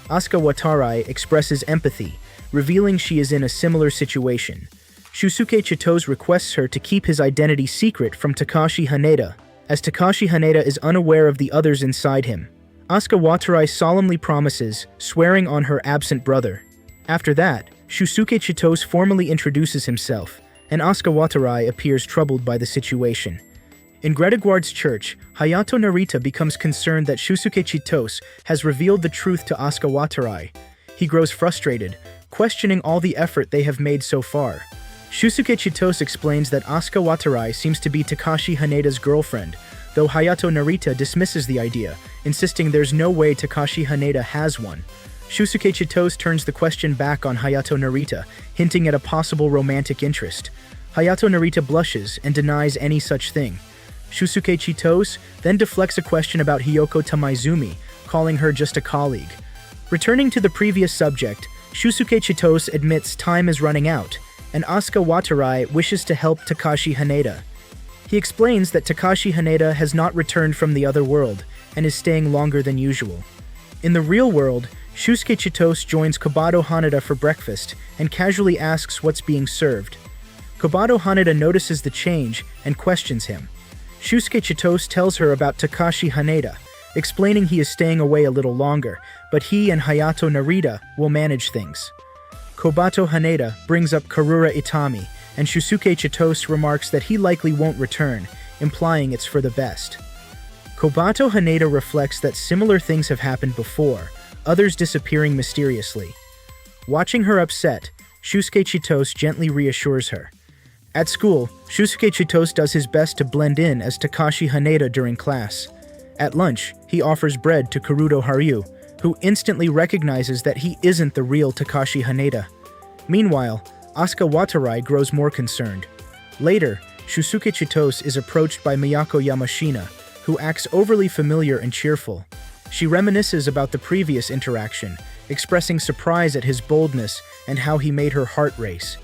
Asuka Watarai expresses empathy, revealing she is in a similar situation. Shusuke Chitose requests her to keep his identity secret from Takashi Haneda, as Takashi Haneda is unaware of the others inside him. Asuka Watarai solemnly promises, swearing on her absent brother. After that, Shusuke Chitose formally introduces himself, and Asuka Watarai appears troubled by the situation. In Gretigward's church, Hayato Narita becomes concerned that Shusuke Chitose has revealed the truth to Asuka Watarai. He grows frustrated, questioning all the effort they have made so far. Shusuke Chitose explains that Asuka Watarai seems to be Takashi Haneda's girlfriend, though Hayato Narita dismisses the idea, insisting there's no way Takashi Haneda has one. Shusuke Chitose turns the question back on Hayato Narita, hinting at a possible romantic interest. Hayato Narita blushes and denies any such thing. Shusuke Chitose then deflects a question about Hiyoko Tamaizumi, calling her just a colleague. Returning to the previous subject, Shusuke Chitose admits time is running out, and Asuka Watarai wishes to help Takashi Haneda. He explains that Takashi Haneda has not returned from the other world, and is staying longer than usual. In the real world, Shusuke Chitose joins Kobato Haneda for breakfast, and casually asks what's being served. Kobato Haneda notices the change, and questions him. Shusuke Chitose tells her about Takashi Haneda, explaining he is staying away a little longer, but he and Hayato Narita will manage things. Kobato Haneda brings up Karura Itami, and Shusuke Chitose remarks that he likely won't return, implying it's for the best. Kobato Haneda reflects that similar things have happened before, others disappearing mysteriously. Watching her upset, Shusuke Chitose gently reassures her. At school, Shusuke Chitose does his best to blend in as Takashi Haneda during class. At lunch, he offers bread to Kurudo Haru, who instantly recognizes that he isn't the real Takashi Haneda. Meanwhile, Asuka Watarai grows more concerned. Later, Shusuke Chitose is approached by Miyako Yamashina, who acts overly familiar and cheerful. She reminisces about the previous interaction, expressing surprise at his boldness and how he made her heart race.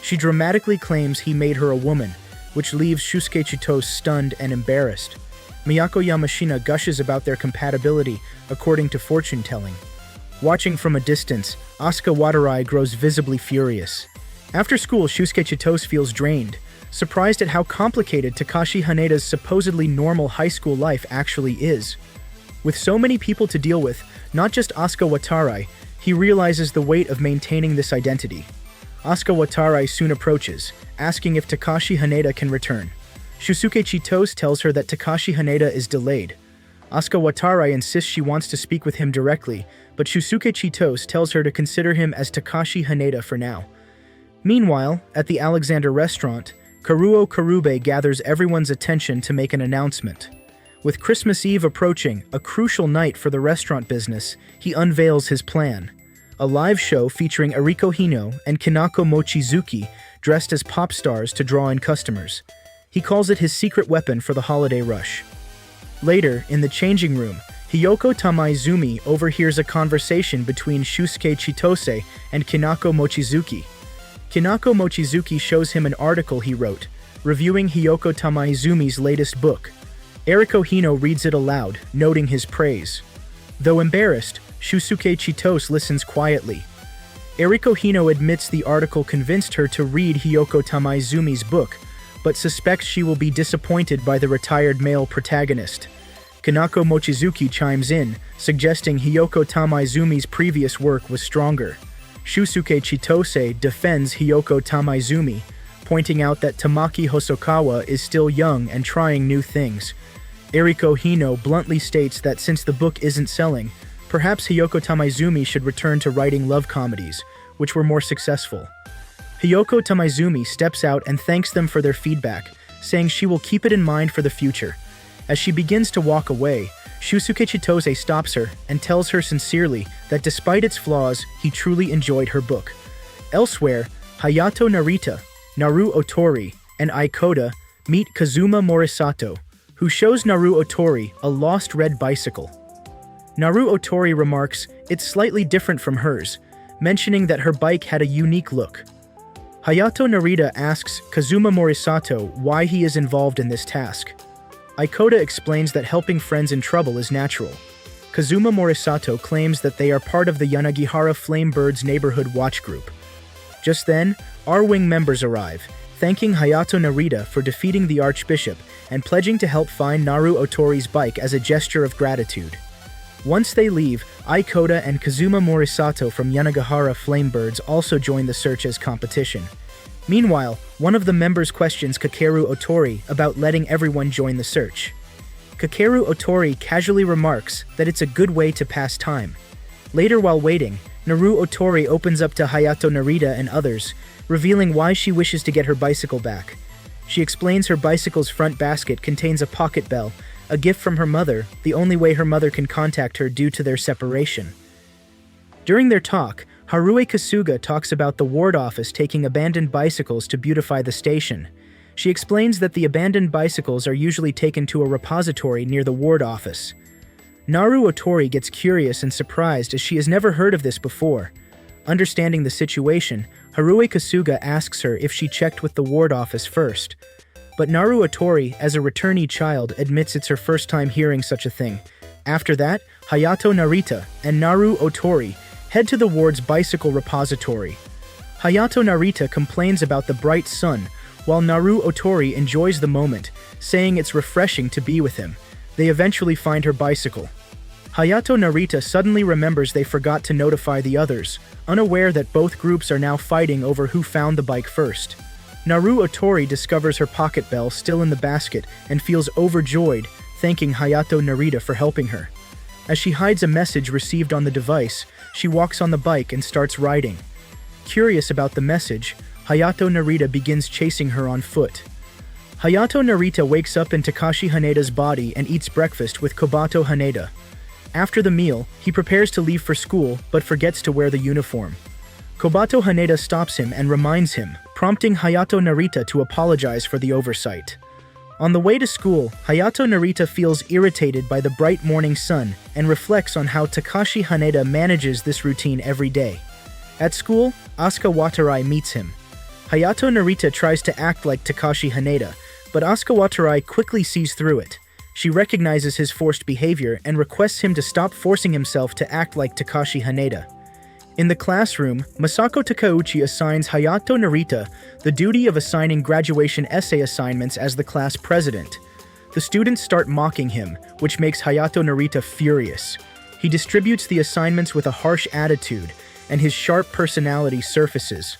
She dramatically claims he made her a woman, which leaves Shusuke Chitose stunned and embarrassed. Miyako Yamashina gushes about their compatibility according to fortune-telling. Watching from a distance, Asuka Watarai grows visibly furious. After school, Shusuke Chitose feels drained, surprised at how complicated Takashi Haneda's supposedly normal high school life actually is. With so many people to deal with, not just Asuka Watarai, he realizes the weight of maintaining this identity. Asuka Watarai soon approaches, asking if Takashi Haneda can return. Shusuke Chitose tells her that Takashi Haneda is delayed. Asuka Watarai insists she wants to speak with him directly, but Shusuke Chitose tells her to consider him as Takashi Haneda for now. Meanwhile, at the Alexander restaurant, Karuo Karube gathers everyone's attention to make an announcement. With Christmas Eve approaching, a crucial night for the restaurant business, he unveils his plan. A live show featuring Ariko Hino and Kinako Mochizuki dressed as pop stars to draw in customers. He calls it his secret weapon for the holiday rush. Later, in the changing room, Hiyoko Tamaizumi overhears a conversation between Shusuke Chitose and Kinako Mochizuki. Kinako Mochizuki shows him an article he wrote, reviewing Hiyoko Tamaizumi's latest book. Eriko Hino reads it aloud, noting his praise. Though embarrassed, Shusuke Chitose listens quietly. Eriko Hino admits the article convinced her to read Hiyoko Tamaizumi's book, but suspects she will be disappointed by the retired male protagonist. Kinako Mochizuki chimes in, suggesting Hiyoko Tamaizumi's previous work was stronger. Shusuke Chitose defends Hiyoko Tamaizumi, pointing out that Tamaki Hosokawa is still young and trying new things. Eriko Hino bluntly states that since the book isn't selling, perhaps Hiyoko Tamaizumi should return to writing love comedies, which were more successful. Hiyoko Tamaizumi steps out and thanks them for their feedback, saying she will keep it in mind for the future. As she begins to walk away, Shusuke Chitose stops her and tells her sincerely that despite its flaws, he truly enjoyed her book. Elsewhere, Hayato Narita, Naru Otori, and Aikoda meet Kazuma Morisato, who shows Naru Otori a lost red bicycle. Naru Otori remarks it's slightly different from hers, mentioning that her bike had a unique look. Hayato Narita asks Kazuma Morisato why he is involved in this task. Aikoda explains that helping friends in trouble is natural. Kazuma Morisato claims that they are part of the Yanagihara Flamebirds neighborhood watch group. Just then, R-Wing members arrive, thanking Hayato Narita for defeating the Archbishop and pledging to help find Naru Otori's bike as a gesture of gratitude. Once they leave, Aikoda and Kazuma Morisato from Yanagihara Flamebirds also join the search as competition. Meanwhile, one of the members questions Kakeru Otori about letting everyone join the search. Kakeru Otori casually remarks that it's a good way to pass time. Later, while waiting, Naru Otori opens up to Hayato Narita and others, revealing why she wishes to get her bicycle back. She explains her bicycle's front basket contains a pocket bell, a gift from her mother, the only way her mother can contact her due to their separation. During their talk, Harue Kasuga talks about the ward office taking abandoned bicycles to beautify the station. She explains that the abandoned bicycles are usually taken to a repository near the ward office. Naru Otori gets curious and surprised as she has never heard of this before. Understanding the situation, Harue Kasuga asks her if she checked with the ward office first. But Naru Otori, as a returnee child, admits it's her first time hearing such a thing. After that, Hayato Narita and Naru Otori head to the ward's bicycle repository. Hayato Narita complains about the bright sun, while Naru Otori enjoys the moment, saying it's refreshing to be with him. They eventually find her bicycle. Hayato Narita suddenly remembers they forgot to notify the others, unaware that both groups are now fighting over who found the bike first. Naru Otori discovers her pocket bell still in the basket and feels overjoyed, thanking Hayato Narita for helping her. As she hides a message received on the device, she walks on the bike and starts riding. Curious about the message, Hayato Narita begins chasing her on foot. Hayato Narita wakes up in Takashi Haneda's body and eats breakfast with Kobato Haneda. After the meal, he prepares to leave for school but forgets to wear the uniform. Kobato Haneda stops him and reminds him, prompting Hayato Narita to apologize for the oversight. On the way to school, Hayato Narita feels irritated by the bright morning sun and reflects on how Takashi Haneda manages this routine every day. At school, Asuka Watarai meets him. Hayato Narita tries to act like Takashi Haneda, but Asuka Watarai quickly sees through it. She recognizes his forced behavior and requests him to stop forcing himself to act like Takashi Haneda. In the classroom, Masako Takeuchi assigns Hayato Narita the duty of assigning graduation essay assignments as the class president. The students start mocking him, which makes Hayato Narita furious. He distributes the assignments with a harsh attitude, and his sharp personality surfaces.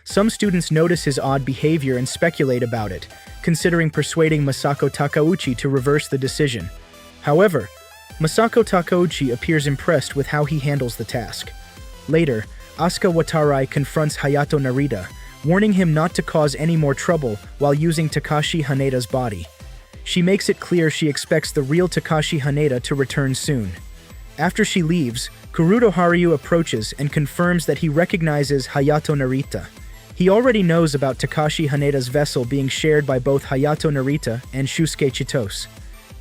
Some students notice his odd behavior and speculate about it, considering persuading Masako Takeuchi to reverse the decision. However, Masako Takeuchi appears impressed with how he handles the task. Later, Asuka Watarai confronts Hayato Narita, warning him not to cause any more trouble while using Takashi Haneda's body. She makes it clear she expects the real Takashi Haneda to return soon. After she leaves, Kuruto Haryu approaches and confirms that he recognizes Hayato Narita. He already knows about Takashi Haneda's vessel being shared by both Hayato Narita and Shusuke Chitose.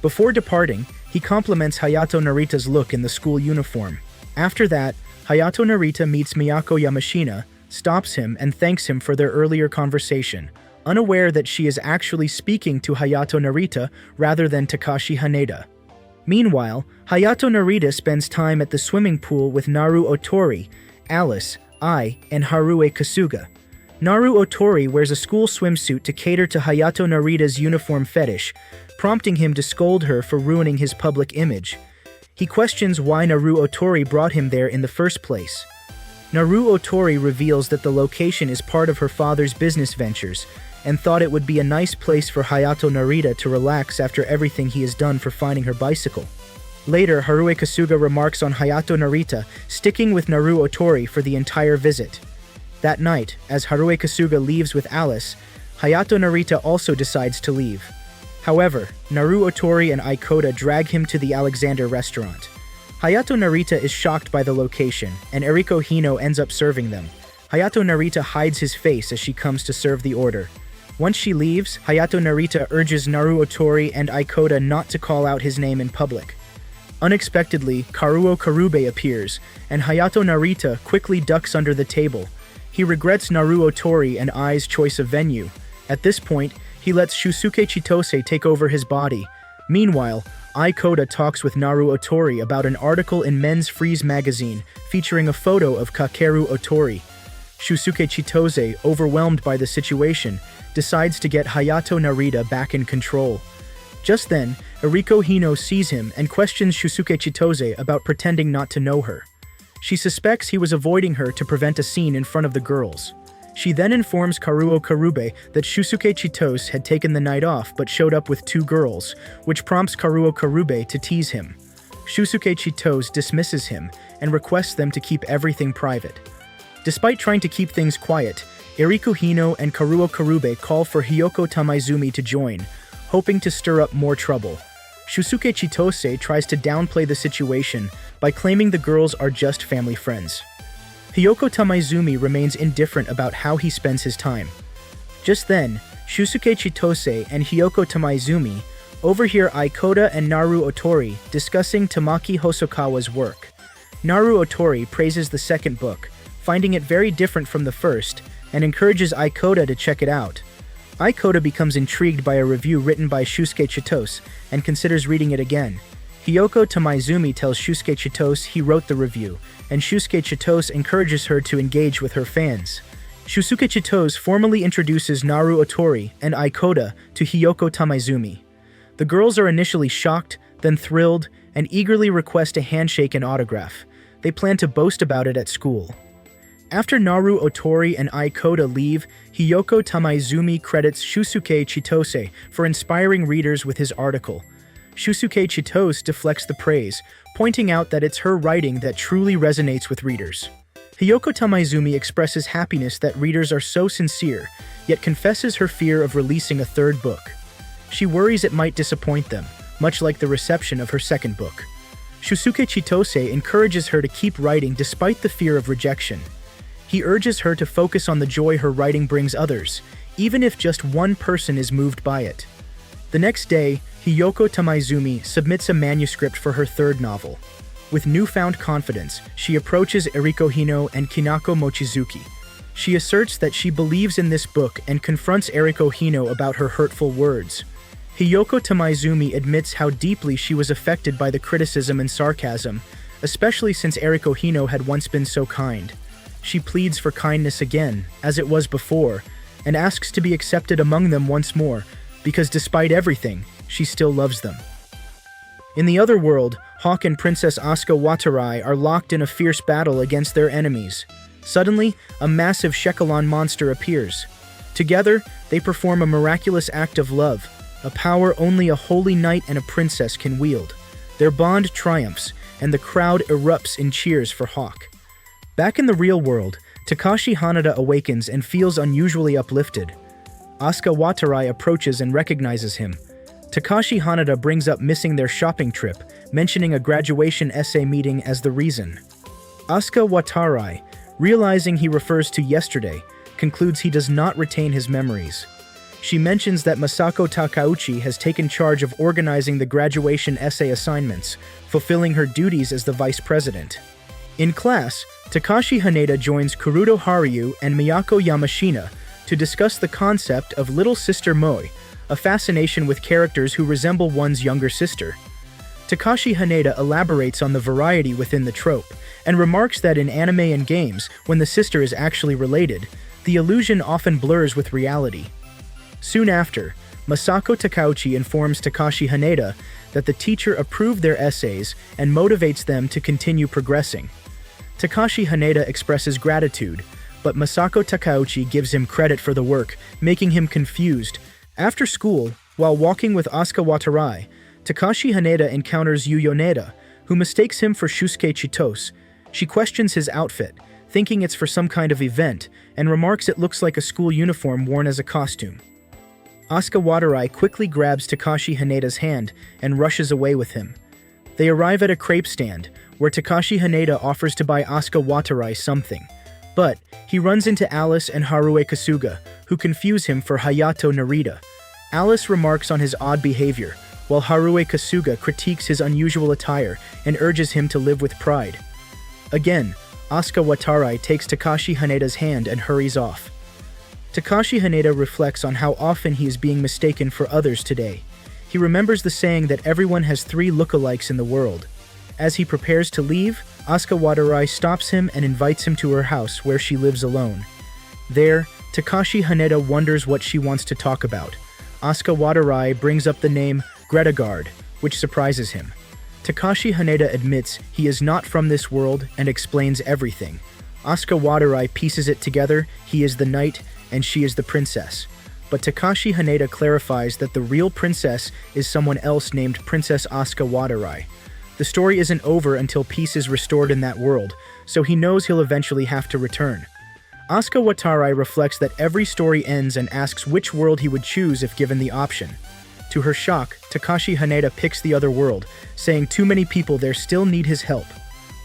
Before departing, he compliments Hayato Narita's look in the school uniform. After that, Hayato Narita meets Miyako Yamashina, stops him, and thanks him for their earlier conversation, unaware that she is actually speaking to Hayato Narita rather than Takashi Haneda. Meanwhile, Hayato Narita spends time at the swimming pool with Naru Otori, Alice, Ai, and Harue Kasuga. Naru Otori wears a school swimsuit to cater to Hayato Narita's uniform fetish, prompting him to scold her for ruining his public image. He questions why Naru Otori brought him there in the first place. Naru Otori reveals that the location is part of her father's business ventures, and thought it would be a nice place for Hayato Narita to relax after everything he has done for finding her bicycle. Later, Harue Kasuga remarks on Hayato Narita sticking with Naru Otori for the entire visit. That night, as Harue Kasuga leaves with Alice, Hayato Narita also decides to leave. However, Naru Otori and Aikoda drag him to the Alexander restaurant. Hayato Narita is shocked by the location, and Eriko Hino ends up serving them. Hayato Narita hides his face as she comes to serve the order. Once she leaves, Hayato Narita urges Naru Otori and Aikoda not to call out his name in public. Unexpectedly, Karuo Karube appears, and Hayato Narita quickly ducks under the table. He regrets Naru Otori and Ai's choice of venue. At this point, he lets Shusuke Chitose take over his body. Meanwhile, Aikoda talks with Naru Otori about an article in Men's Freeze magazine featuring a photo of Kakeru Otori. Shusuke Chitose, overwhelmed by the situation, decides to get Hayato Narita back in control. Just then, Eriko Hino sees him and questions Shusuke Chitose about pretending not to know her. She suspects he was avoiding her to prevent a scene in front of the girls. She then informs Karuo Karube that Shusuke Chitose had taken the night off but showed up with 2 girls, which prompts Karuo Karube to tease him. Shusuke Chitose dismisses him and requests them to keep everything private. Despite trying to keep things quiet, Eriko Hino and Karuo Karube call for Hiyoko Tamaizumi to join, hoping to stir up more trouble. Shusuke Chitose tries to downplay the situation by claiming the girls are just family friends. Hiyoko Tamaizumi remains indifferent about how he spends his time. Just then, Shusuke Chitose and Hiyoko Tamaizumi overhear Aikoda and Naru Otori discussing Tamaki Hosokawa's work. Naru Otori praises the second book, finding it very different from the first, and encourages Aikoda to check it out. Aikoda becomes intrigued by a review written by Shusuke Chitose and considers reading it again. Hiyoko Tamaizumi tells Shusuke Chitose he wrote the review, and Shusuke Chitose encourages her to engage with her fans. Shusuke Chitose formally introduces Naru Otori and Aikoda to Hiyoko Tamaizumi. The girls are initially shocked, then thrilled, and eagerly request a handshake and autograph. They plan to boast about it at school. After Naru Otori and Aikoda leave, Hiyoko Tamaizumi credits Shusuke Chitose for inspiring readers with his article. Shusuke Chitose deflects the praise, pointing out that it's her writing that truly resonates with readers. Hiyoko Tamaizumi expresses happiness that readers are so sincere, yet confesses her fear of releasing a third book. She worries it might disappoint them, much like the reception of her second book. Shusuke Chitose encourages her to keep writing despite the fear of rejection. He urges her to focus on the joy her writing brings others, even if just one person is moved by it. The next day, Hiyoko Tamaizumi submits a manuscript for her third novel. With newfound confidence, she approaches Eriko Hino and Kinako Mochizuki. She asserts that she believes in this book and confronts Eriko Hino about her hurtful words. Hiyoko Tamaizumi admits how deeply she was affected by the criticism and sarcasm, especially since Eriko Hino had once been so kind. She pleads for kindness again, as it was before, and asks to be accepted among them once more, because despite everything, she still loves them. In the other world, Hawk and Princess Asuka Watarai are locked in a fierce battle against their enemies. Suddenly, a massive Shekelon monster appears. Together, they perform a miraculous act of love, a power only a holy knight and a princess can wield. Their bond triumphs, and the crowd erupts in cheers for Hawk. Back in the real world, Takashi Hanada awakens and feels unusually uplifted. Asuka Watarai approaches and recognizes him. Takashi Hanada brings up missing their shopping trip, mentioning a graduation essay meeting as the reason. Asuka Watarai, realizing he refers to yesterday, concludes he does not retain his memories. She mentions that Masako Takauchi has taken charge of organizing the graduation essay assignments, fulfilling her duties as the vice president. In class, Takashi Haneda joins Kuruto Haryu and Miyako Yamashina to discuss the concept of little sister Moi, a fascination with characters who resemble one's younger sister. Takashi Haneda elaborates on the variety within the trope, and remarks that in anime and games, when the sister is actually related, the illusion often blurs with reality. Soon after, Masako Takauchi informs Takashi Haneda that the teacher approved their essays and motivates them to continue progressing. Takashi Haneda expresses gratitude, but Masako Takauchi gives him credit for the work, making him confused. After school, while walking with Asuka Watarai, Takashi Haneda encounters Yu Yoneda, who mistakes him for Shusuke Chitose. She questions his outfit, thinking it's for some kind of event, and remarks it looks like a school uniform worn as a costume. Asuka Watarai quickly grabs Takashi Haneda's hand and rushes away with him. They arrive at a crepe stand, where Takashi Haneda offers to buy Asuka Watarai something. But he runs into Alice and Haruo Kasuga, who confuse him for Hayato Narita. Alice remarks on his odd behavior, while Haruo Kasuga critiques his unusual attire and urges him to live with pride. Again, Asuka Watarai takes Takashi Haneda's hand and hurries off. Takashi Haneda reflects on how often he is being mistaken for others today. He remembers the saying that everyone has 3 lookalikes in the world. As he prepares to leave, Asuka Watarai stops him and invites him to her house where she lives alone. There, Takashi Haneda wonders what she wants to talk about. Asuka Watarai brings up the name Gretagard, which surprises him. Takashi Haneda admits he is not from this world and explains everything. Asuka Watarai pieces it together: he is the knight and she is the princess. But Takashi Haneda clarifies that the real princess is someone else named Princess Asuka Watarai. The story isn't over until peace is restored in that world, so he knows he'll eventually have to return. Asuka Watarai reflects that every story ends and asks which world he would choose if given the option. To her shock, Takashi Haneda picks the other world, saying too many people there still need his help.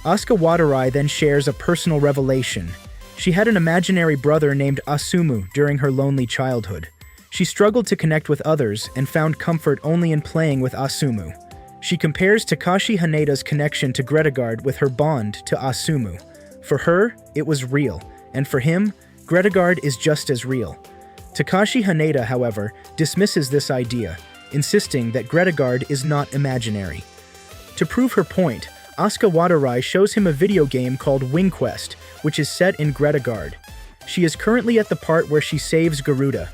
Asuka Watarai then shares a personal revelation. She had an imaginary brother named Asumu during her lonely childhood. She struggled to connect with others and found comfort only in playing with Asumu. She compares Takashi Haneda's connection to Gretagard with her bond to Asumu. For her, it was real, and for him, Gretagard is just as real. Takashi Haneda, however, dismisses this idea, insisting that Gretagard is not imaginary. To prove her point, Asuka Watarai shows him a video game called Wing Quest, which is set in Gretagard. She is currently at the part where she saves Garuda.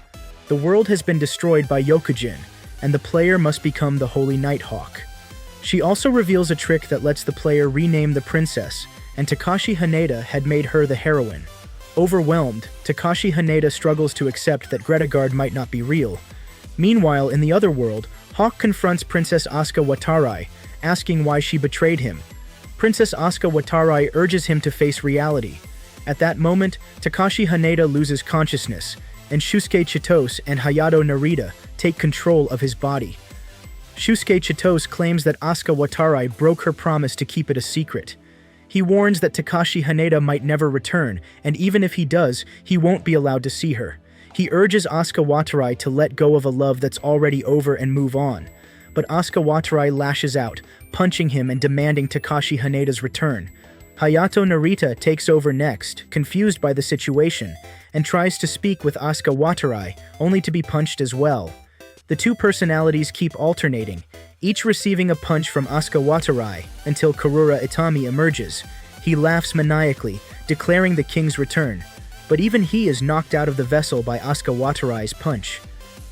The world has been destroyed by Yokujin, and the player must become the Holy Nighthawk. She also reveals a trick that lets the player rename the princess, and Takashi Haneda had made her the heroine. Overwhelmed, Takashi Haneda struggles to accept that Gretagard might not be real. Meanwhile, in the other world, Hawk confronts Princess Asuka Watarai, asking why she betrayed him. Princess Asuka Watarai urges him to face reality. At that moment, Takashi Haneda loses consciousness, and Shusuke Chitose and Hayato Narita take control of his body. Shusuke Chitose claims that Asuka Watarai broke her promise to keep it a secret. He warns that Takashi Haneda might never return, and even if he does, he won't be allowed to see her. He urges Asuka Watarai to let go of a love that's already over and move on. But Asuka Watarai lashes out, punching him and demanding Takashi Haneda's return. Hayato Narita takes over next, confused by the situation, and tries to speak with Asuka Watarai, only to be punched as well. The two personalities keep alternating, each receiving a punch from Asuka Watarai, until Karura Itami emerges. He laughs maniacally, declaring the king's return. But even he is knocked out of the vessel by Asuka Watarai's punch.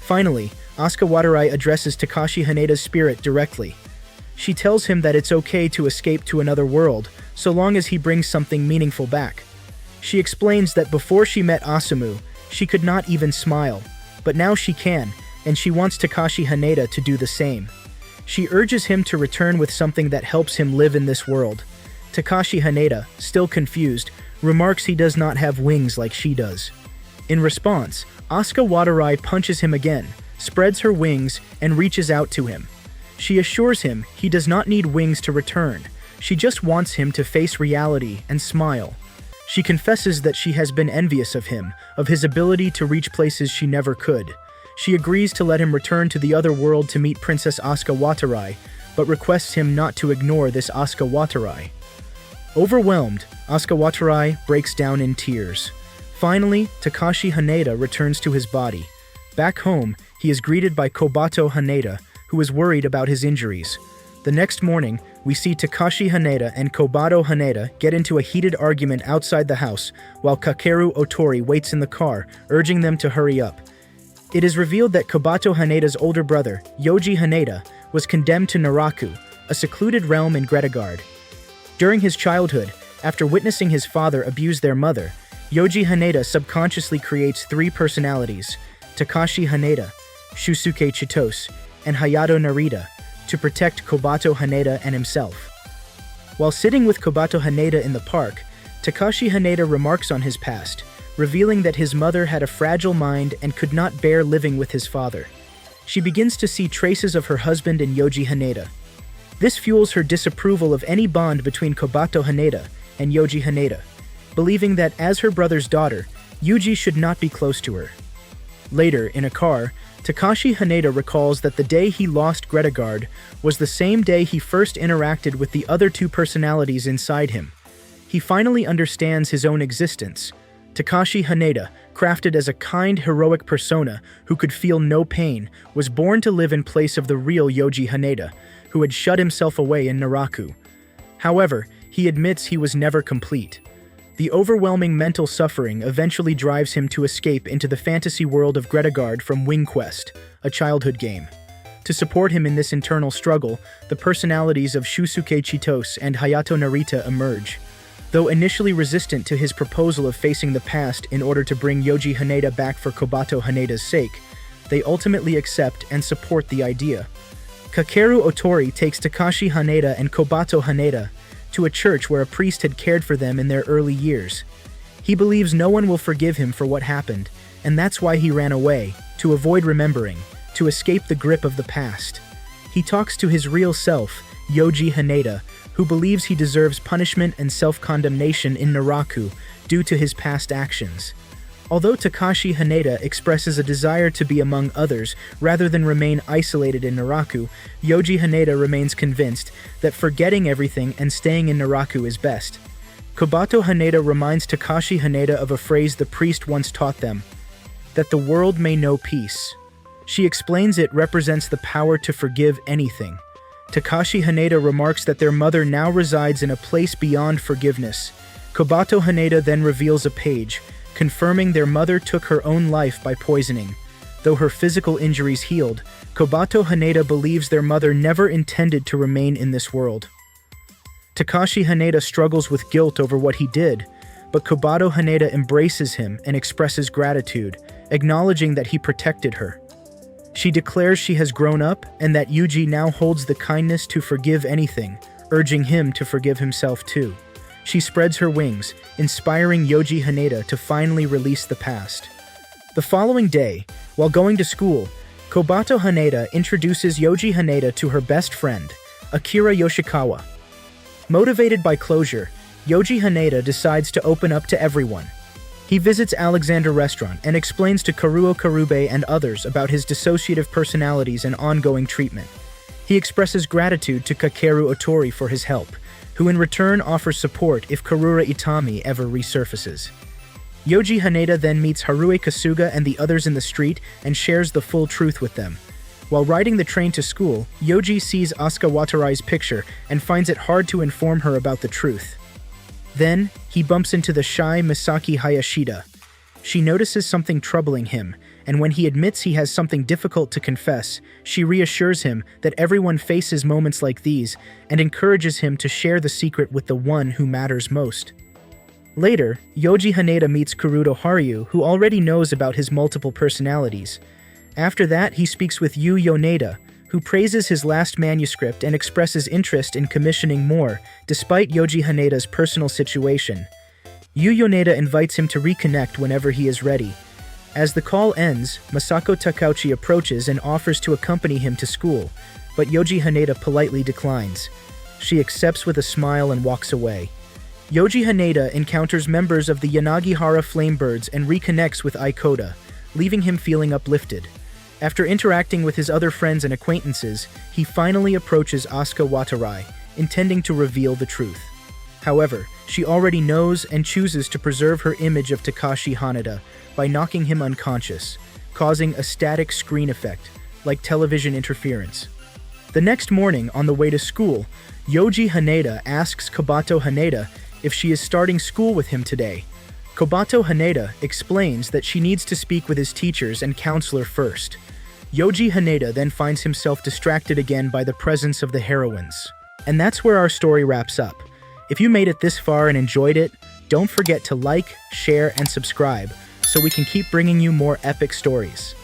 Finally, Asuka Watarai addresses Takashi Haneda's spirit directly. She tells him that it's okay to escape to another world, so long as he brings something meaningful back. She explains that before she met Asumu, she could not even smile, but now she can, and she wants Takashi Haneda to do the same. She urges him to return with something that helps him live in this world. Takashi Haneda, still confused, remarks he does not have wings like she does. In response, Asuka Watarai punches him again, spreads her wings, and reaches out to him. She assures him he does not need wings to return. She just wants him to face reality and smile. She confesses that she has been envious of him, of his ability to reach places she never could. She agrees to let him return to the other world to meet Princess Asuka Watarai, but requests him not to ignore this Asuka Watarai. Overwhelmed, Asuka Watarai breaks down in tears. Finally, Takashi Haneda returns to his body. Back home, he is greeted by Kobato Haneda, who is worried about his injuries. The next morning, we see Takashi Haneda and Kobato Haneda get into a heated argument outside the house, while Kakeru Otori waits in the car, urging them to hurry up. It is revealed that Kobato Haneda's older brother, Yoji Haneda, was condemned to Naraku, a secluded realm in Gretagard. During his childhood, after witnessing his father abuse their mother, Yoji Haneda subconsciously creates 3 personalities, Takashi Haneda, Shusuke Chitose, and Hayato Narita, to protect Kobato Haneda and himself. While sitting with Kobato Haneda in the park, Takashi Haneda remarks on his past, revealing that his mother had a fragile mind and could not bear living with his father. She begins to see traces of her husband in Yoji Haneda. This fuels her disapproval of any bond between Kobato Haneda and Yoji Haneda, believing that as her brother's daughter, Yuji should not be close to her. Later, in a car, Takashi Haneda recalls that the day he lost Gretagard was the same day he first interacted with the other 2 personalities inside him. He finally understands his own existence. Takashi Haneda, crafted as a kind, heroic persona who could feel no pain, was born to live in place of the real Yoji Haneda, who had shut himself away in Naraku. However, he admits he was never complete. The overwhelming mental suffering eventually drives him to escape into the fantasy world of Gretagard from Wing Quest, a childhood game. To support him in this internal struggle, the personalities of Shusuke Chitose and Hayato Narita emerge. Though initially resistant to his proposal of facing the past in order to bring Yoji Haneda back for Kobato Haneda's sake, they ultimately accept and support the idea. Kakeru Otori takes Takashi Haneda and Kobato Haneda to a church where a priest had cared for them in their early years. He believes no one will forgive him for what happened, and that's why he ran away, to avoid remembering, to escape the grip of the past. He talks to his real self, Yoji Haneda, who believes he deserves punishment and self-condemnation in Naraku due to his past actions. Although Takashi Haneda expresses a desire to be among others rather than remain isolated in Naraku, Yoji Haneda remains convinced that forgetting everything and staying in Naraku is best. Kobato Haneda reminds Takashi Haneda of a phrase the priest once taught them, that the world may know peace. She explains it represents the power to forgive anything. Takashi Haneda remarks that their mother now resides in a place beyond forgiveness. Kobato Haneda then reveals a page, confirming their mother took her own life by poisoning. Though her physical injuries healed, Kobato Haneda believes their mother never intended to remain in this world. Takashi Haneda struggles with guilt over what he did, but Kobato Haneda embraces him and expresses gratitude, acknowledging that he protected her. She declares she has grown up and that Yuji now holds the kindness to forgive anything, urging him to forgive himself too. She spreads her wings, inspiring Yoji Haneda to finally release the past. The following day, while going to school, Kobato Haneda introduces Yoji Haneda to her best friend, Akira Yoshikawa. Motivated by closure, Yoji Haneda decides to open up to everyone. He visits Alexander Restaurant and explains to Karuo Karube and others about his dissociative personalities and ongoing treatment. He expresses gratitude to Kakeru Otori for his help, who in return offers support if Karura Itami ever resurfaces. Yoji Haneda then meets Harue Kasuga and the others in the street and shares the full truth with them. While riding the train to school, Yoji sees Asuka Watarai's picture and finds it hard to inform her about the truth. Then, he bumps into the shy Misaki Hayashida. She notices something troubling him, and when he admits he has something difficult to confess, she reassures him that everyone faces moments like these and encourages him to share the secret with the one who matters most. Later, Yoji Haneda meets Kuruto Haruyu, who already knows about his multiple personalities. After that, he speaks with Yu Yoneda, who praises his last manuscript and expresses interest in commissioning more, despite Yoji Haneda's personal situation. Yu Yoneda invites him to reconnect whenever he is ready. As the call ends, Masako Takauchi approaches and offers to accompany him to school, but Yoji Haneda politely declines. She accepts with a smile and walks away. Yoji Haneda encounters members of the Yanagihara Flamebirds and reconnects with Aikoda, leaving him feeling uplifted. After interacting with his other friends and acquaintances, he finally approaches Asuka Watarai, intending to reveal the truth. However, she already knows and chooses to preserve her image of Takashi Haneda by knocking him unconscious, causing a static screen effect, like television interference. The next morning, on the way to school, Yoji Haneda asks Kobato Haneda if she is starting school with him today. Kobato Haneda explains that she needs to speak with his teachers and counselor first. Yoji Haneda then finds himself distracted again by the presence of the heroines. And that's where our story wraps up. If you made it this far and enjoyed it, don't forget to like, share, and subscribe so we can keep bringing you more epic stories.